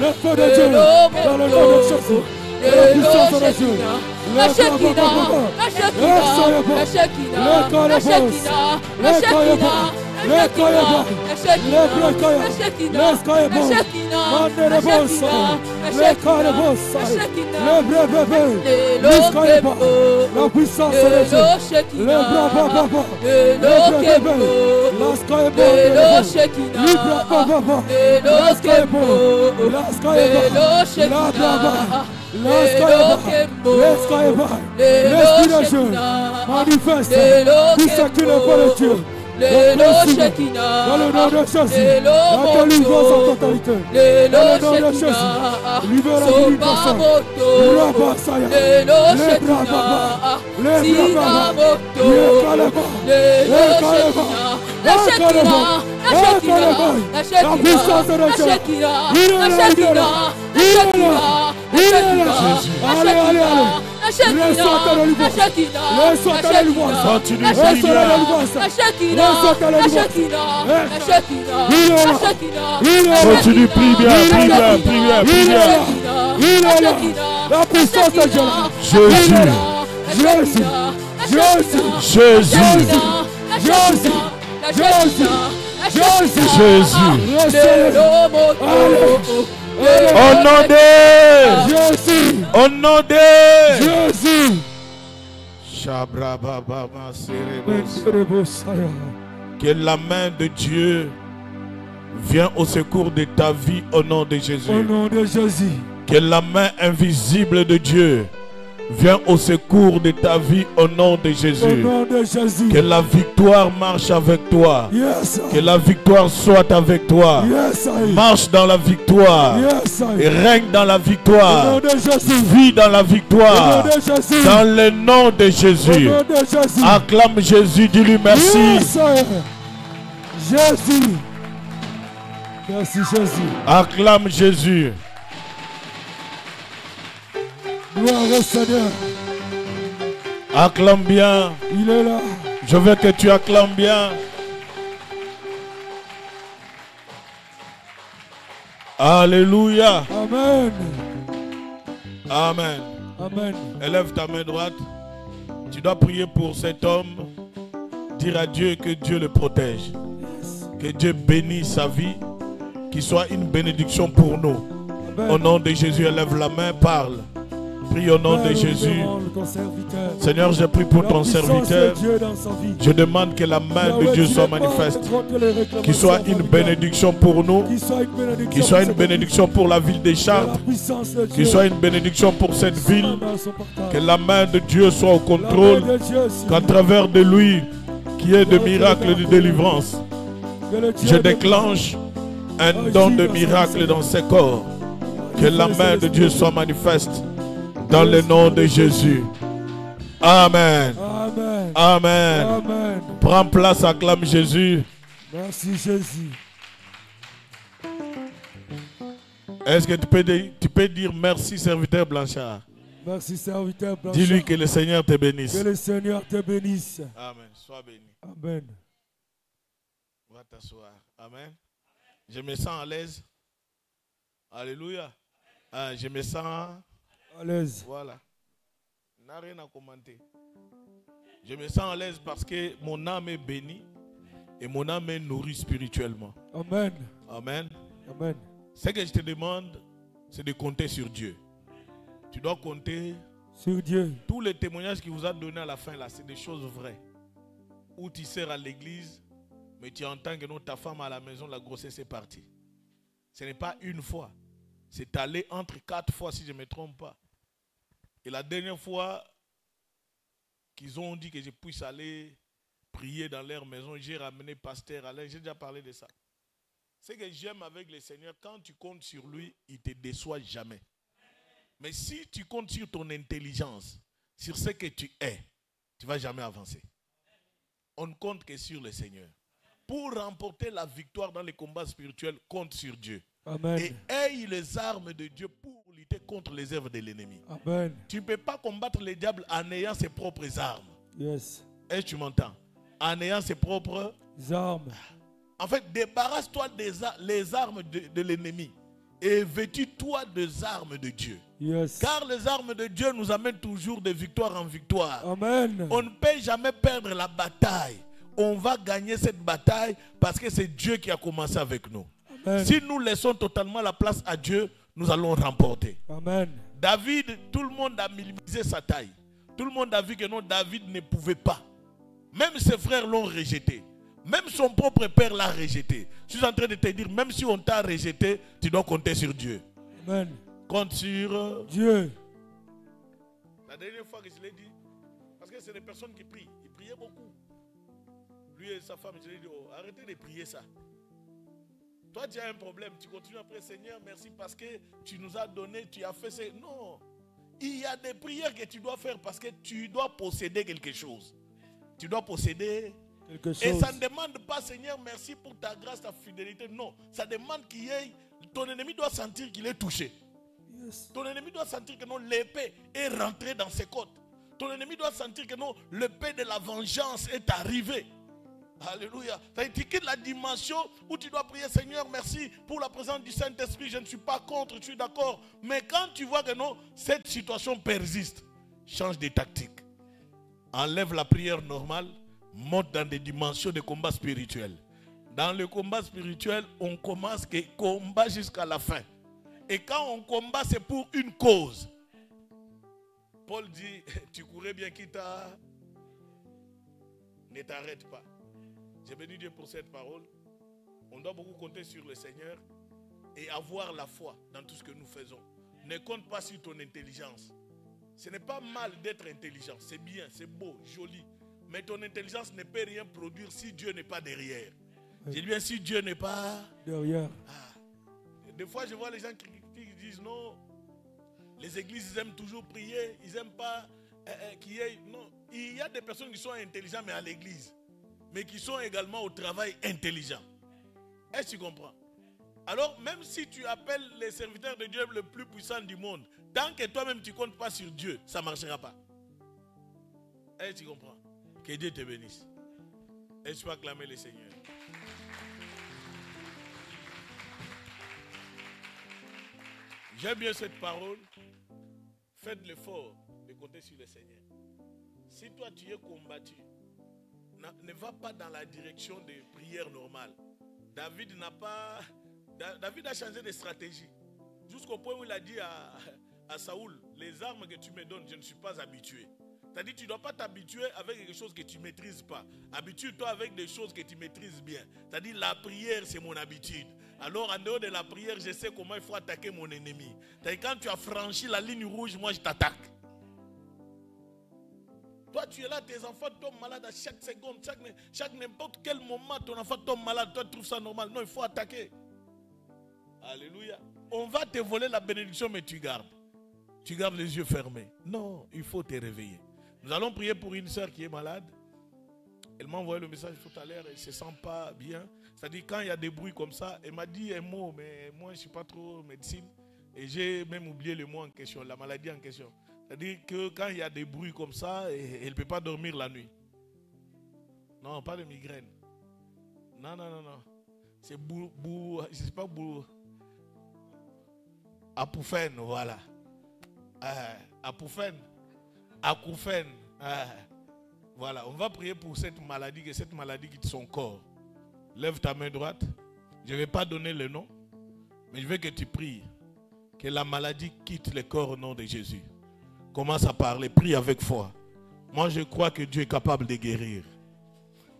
Le feu de Dieu, dans le nom de Jésus. La puissance de Dieu. La Shekinah, la Shekinah, la Shekinah, la Shekinah, la Shekinah, la Shekinah, la Shekinah, la puissance de Dieu, le bras, l'Esprit de Dieu manifeste tout ce qui n'est pas de Dieu. Dans le nom de Jésus, la délivrance en totalité. Dans le nom de Jésus, libère la délivrance. Les la puissance de Dieu. Allez. Laisse-toi ta délivrance. Laisse-toi ta délivrance. Continue, continue, prie bien. La puissance de Dieu. Au nom de Jésus. Que la main de Dieu vienne au secours de ta vie au nom de Jésus. Au nom de Jésus. Que la main invisible de Dieu viens au secours de ta vie au nom de Jésus. Au nom de Jésus. Que la victoire marche avec toi. Yes. Que la victoire soit avec toi. Yes. Marche dans la victoire. Yes. Et règne dans la victoire. Au nom de Jésus. Vis dans la victoire. Au nom de Jésus. Dans le nom de Jésus. Au nom de Jésus. Acclame Jésus, dis-lui merci. Yes. Jésus. Merci Jésus. Acclame Jésus. Gloire au Seigneur. Acclame bien. Il est là. Je veux que tu acclames bien. Alléluia. Amen. Amen. Amen. Élève ta main droite. Tu dois prier pour cet homme. Dire à Dieu que Dieu le protège. Que Dieu bénisse sa vie. Qu'il soit une bénédiction pour nous. Amen. Au nom de Jésus, élève la main, parle. Prie au nom de Jésus. Seigneur, je prie pour ton serviteur. Je demande que la main de Dieu soit manifeste. Qu'il soit une bénédiction pour nous. Qu'il soit une bénédiction pour la ville des Chartres. Qu'il soit une bénédiction pour cette ville. Que la main de Dieu soit au contrôle. Qu'à travers de lui, qui est de miracles de délivrance, je déclenche un don de miracle dans ses corps. Que la main de Dieu soit manifeste. Dans le nom de Jésus. Amen. Amen. Amen. Amen. Prends place, acclame Jésus. Merci Jésus. Est-ce que tu peux dire merci, serviteur Blanchard? Merci, serviteur Blanchard. Dis-lui que le Seigneur te bénisse. Que le Seigneur te bénisse. Amen. Sois béni. Amen. Va t'asseoir. Amen. Je me sens à l'aise. Alléluia. Ah, je me sens à l'aise. Voilà. Il n'a rien à commenter. Je me sens à l'aise parce que mon âme est bénie et mon âme est nourrie spirituellement. Amen. Amen. Amen. Ce que je te demande, c'est de compter sur Dieu. Tu dois compter sur Dieu. Tous les témoignages qu'il vous a donnés à la fin, là, c'est des choses vraies. Où tu sers à l'église, mais tu entends que non, ta femme à la maison, la grossesse est partie. Ce n'est pas une fois. C'est allé entre 4 fois, si je ne me trompe pas. Et la dernière fois qu'ils ont dit que je puisse aller prier dans leur maison, j'ai ramené pasteur Alain, j'ai déjà parlé de ça. Ce que j'aime avec le Seigneur, quand tu comptes sur lui, il ne te déçoit jamais. Mais si tu comptes sur ton intelligence, sur ce que tu es, tu ne vas jamais avancer. On ne compte que sur le Seigneur. Pour remporter la victoire dans les combats spirituels, compte sur Dieu. Amen. Et aie les armes de Dieu pour lutter contre les œuvres de l'ennemi. Amen. Tu ne peux pas combattre le diable en ayant ses propres armes. Yes. Est-ce que tu m'entends? En ayant ses propres armes. En fait, débarrasse-toi les armes de l'ennemi et vêtis-toi des armes de Dieu. Yes. Car les armes de Dieu nous amènent toujours de victoire en victoire. Amen. On ne peut jamais perdre la bataille. On va gagner cette bataille parce que c'est Dieu qui a commencé avec nous. Amen. Si nous laissons totalement la place à Dieu, nous allons remporter. Amen. David, tout le monde a minimisé sa taille. Tout le monde a vu que non, David ne pouvait pas. Même ses frères l'ont rejeté. Même son propre père l'a rejeté. Je suis en train de te dire, même si on t'a rejeté, tu dois compter sur Dieu. Amen. Compte sur Dieu. La dernière fois que je l'ai dit, parce que c'est des personnes qui prient. Ils priaient beaucoup. Lui et sa femme, je lui ai dit, oh, arrêtez de prier ça. Toi, tu as un problème. Tu continues après, Seigneur, merci parce que tu nous as donné, tu as fait ça. Non. Il y a des prières que tu dois faire parce que tu dois posséder quelque chose. Tu dois posséder quelque chose. Et ça ne demande pas, Seigneur, merci pour ta grâce, ta fidélité. Non. Ça demande qu'il y ait. Ton ennemi doit sentir qu'il est touché. Yes. Ton ennemi doit sentir que non, l'épée est rentrée dans ses côtes. Ton ennemi doit sentir que non, l'épée de la vengeance est arrivée. Alléluia. Tu quittes la dimension où tu dois prier, Seigneur, merci pour la présence du Saint-Esprit. Je ne suis pas contre, je suis d'accord. Mais quand tu vois que non, cette situation persiste, change de tactique. Enlève la prière normale, monte dans des dimensions de combat spirituel. Dans le combat spirituel, on commence que combat jusqu'à la fin. Et quand on combat, c'est pour une cause. Paul dit, tu courais bien qui t'a... Ne t'arrête pas. J'ai béni Dieu pour cette parole. On doit beaucoup compter sur le Seigneur et avoir la foi dans tout ce que nous faisons. Ne compte pas sur ton intelligence. Ce n'est pas mal d'être intelligent. C'est bien, c'est beau, joli. Mais ton intelligence ne peut rien produire si Dieu n'est pas derrière. Oui. J'ai dit bien si Dieu n'est pas derrière. Des fois, je vois les gens qui disent non. Les églises, ils aiment toujours prier. Ils n'aiment pas qu'il y ait... Non, il y a des personnes qui sont intelligentes mais à l'église. Mais qui sont également au travail intelligent. Est-ce que tu comprends? Alors, même si tu appelles les serviteurs de Dieu le plus puissant du monde, tant que toi-même tu ne comptes pas sur Dieu, ça ne marchera pas. Est-ce que tu comprends? Que Dieu te bénisse. Est-ce que tu peux acclamer le Seigneur? J'aime bien cette parole. Faites l'effort de compter sur le Seigneur. Si toi tu es combattu, ne va pas dans la direction des prières normales. David a changé de stratégie. Jusqu'au point où il a dit à Saoul, les armes que tu me donnes, je ne suis pas habitué. C'est-à-dire tu ne dois pas t'habituer avec quelque chose que tu ne maîtrises pas. Habitue-toi avec des choses que tu maîtrises bien. C'est-à-dire la prière, c'est mon habitude. Alors en dehors de la prière, je sais comment il faut attaquer mon ennemi. C'est-à-dire quand tu as franchi la ligne rouge, moi je t'attaque. Toi, tu es là, tes enfants tombent malades à chaque seconde, chaque n'importe quel moment, ton enfant tombe malade. Toi, tu trouves ça normal. Non, il faut attaquer. Alléluia. On va te voler la bénédiction, mais tu gardes. Tu gardes les yeux fermés. Non, il faut te réveiller. Nous allons prier pour une soeur qui est malade. Elle m'a envoyé le message tout à l'heure. Elle ne se sent pas bien. C'est-à-dire, quand il y a des bruits comme ça, elle m'a dit un mot, mais moi, je ne suis pas trop médecine. Et j'ai même oublié le mot en question, la maladie en question. C'est-à-dire que quand il y a des bruits comme ça, elle ne peut pas dormir la nuit. Non, pas de migraine. Non. C'est je ne sais pas, Apoufène, voilà. Acouphène. Voilà, on va prier pour cette maladie quitte son corps. Lève ta main droite. Je ne vais pas donner le nom, mais je veux que tu pries. Que la maladie quitte le corps au nom de Jésus. Commence à parler, prie avec foi. Moi, je crois que Dieu est capable de guérir.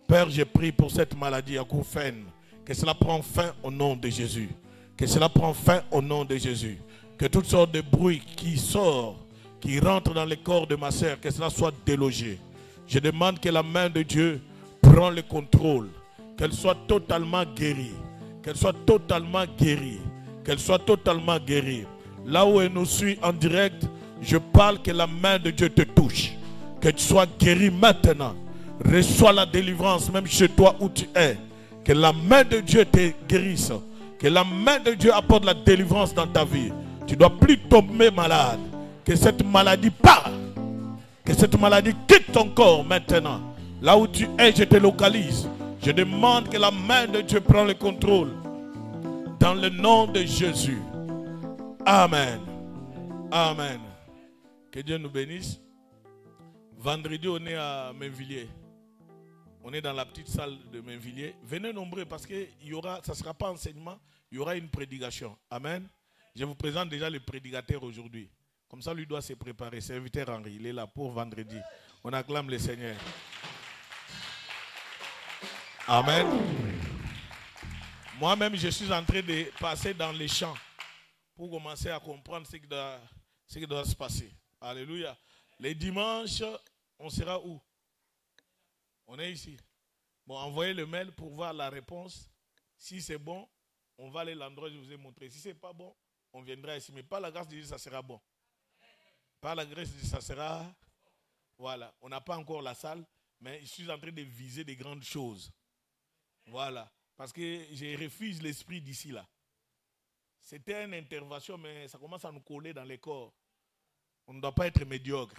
Père, je prie pour cette maladie acouphène. Que cela prenne fin au nom de Jésus. Que cela prenne fin au nom de Jésus. Que toutes sortes de bruits qui sortent, qui rentrent dans le corps de ma sœur, que cela soit délogé. Je demande que la main de Dieu prenne le contrôle. Qu'elle soit totalement guérie. Qu'elle soit totalement guérie. Qu'elle soit totalement guérie. Là où elle nous suit en direct, je parle que la main de Dieu te touche. Que tu sois guéri maintenant. Reçois la délivrance même chez toi où tu es. Que la main de Dieu te guérisse. Que la main de Dieu apporte la délivrance dans ta vie. Tu ne dois plus tomber malade. Que cette maladie part. Que cette maladie quitte ton corps maintenant. Là où tu es, je te localise. Je demande que la main de Dieu prenne le contrôle. Dans le nom de Jésus. Amen. Amen. Que Dieu nous bénisse. Vendredi, on est à Mainvilliers. On est dans la petite salle de Mainvilliers. Venez nombreux parce que ça ne sera pas enseignement, il y aura une prédication. Amen. Je vous présente déjà le prédicateur aujourd'hui. Comme ça, lui doit se préparer. Serviteur Henri, il est là pour vendredi. On acclame le Seigneur. Amen. Moi-même, je suis en train de passer dans les champs pour commencer à comprendre ce qui doit se passer. Alléluia. Les dimanches, on sera où? On est ici. Bon, envoyez le mail pour voir la réponse. Si c'est bon, on va aller à l'endroit que je vous ai montré. Si ce n'est pas bon, on viendra ici. Mais par la grâce de Dieu, ça sera bon. Par la grâce de Dieu, ça sera... Voilà. On n'a pas encore la salle, mais je suis en train de viser des grandes choses. Voilà. Parce que je refuse l'esprit d'ici là. C'était une intervention, mais ça commence à nous coller dans les corps. On ne doit pas être médiocre.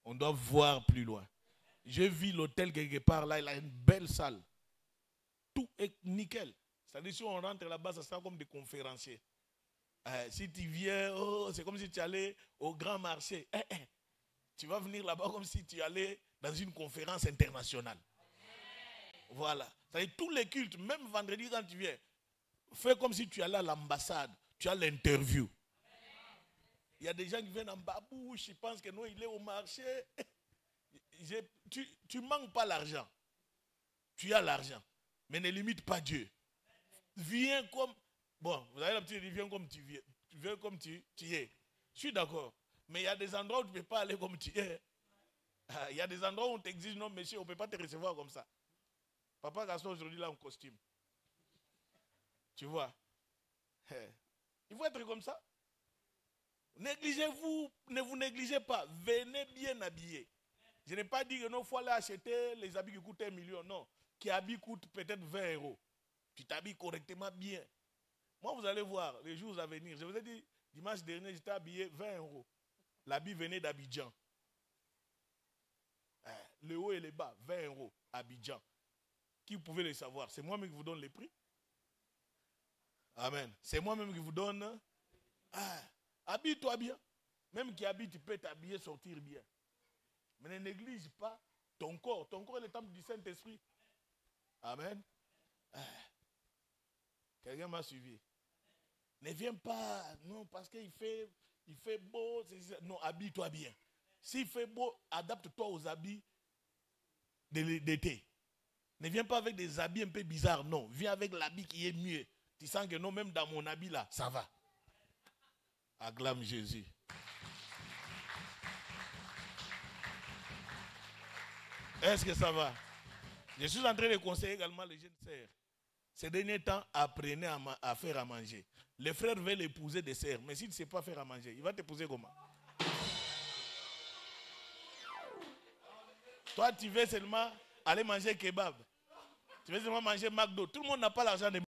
On doit voir plus loin. J'ai vu l'hôtel quelque part là, il a une belle salle. Tout est nickel. C'est-à-dire si on rentre là-bas, ça sera comme des conférenciers. Si tu viens, c'est comme si tu allais au grand marché. Tu vas venir là-bas comme si tu allais dans une conférence internationale. Voilà. C'est-à-dire tous les cultes, même vendredi quand tu viens, fais comme si tu allais à l'ambassade, tu as l'interview. Il y a des gens qui viennent en babouche, ils pensent que non, il est au marché. Tu ne manques pas l'argent. Tu as l'argent. Mais ne limite pas Dieu. Viens comme... Bon, vous avez l'habitude de dire, viens comme tu viens. Tu viens comme tu es. Je suis d'accord. Mais il y a des endroits où tu ne peux pas aller comme tu es. Il y a des endroits où on t'exige, non, monsieur, on ne peut pas te recevoir comme ça. Papa Gaston aujourd'hui là en costume. Tu vois. Il faut être comme ça. Négligez-vous, ne vous négligez pas. Venez bien habillés. Je n'ai pas dit que non, il faut aller acheter les habits qui coûtent 1 million. Non. Qui habits coûtent peut-être 20 €. Tu t'habilles correctement bien. Moi, vous allez voir les jours à venir. Je vous ai dit, dimanche dernier, j'étais habillé 20 €. L'habit venait d'Abidjan. Le haut et le bas, 20 €. Abidjan. Qui pouvait le savoir? C'est moi-même qui vous donne les prix. Amen. C'est moi-même qui vous donne. Habille-toi bien. Même qui habille, tu peux t'habiller, sortir bien. Mais ne néglige pas ton corps. Ton corps est le temple du Saint-Esprit. Amen. Quelqu'un m'a suivi. Ne viens pas, non, parce qu'il fait beau. Non, habille-toi bien. S'il fait beau, adapte-toi aux habits d'été. Ne viens pas avec des habits un peu bizarres, non. Viens avec l'habit qui est mieux. Tu sens que non, même dans mon habit là, ça va. Acclame Jésus. Est-ce que ça va? Je suis en train de conseiller également les jeunes sœurs. Ces derniers temps, apprenez à faire à manger. Les frères veulent épouser des sœurs, mais s'il ne sait pas faire à manger, il va t'épouser comment? Toi, tu veux seulement aller manger kebab. Tu veux seulement manger McDo. Tout le monde n'a pas l'argent de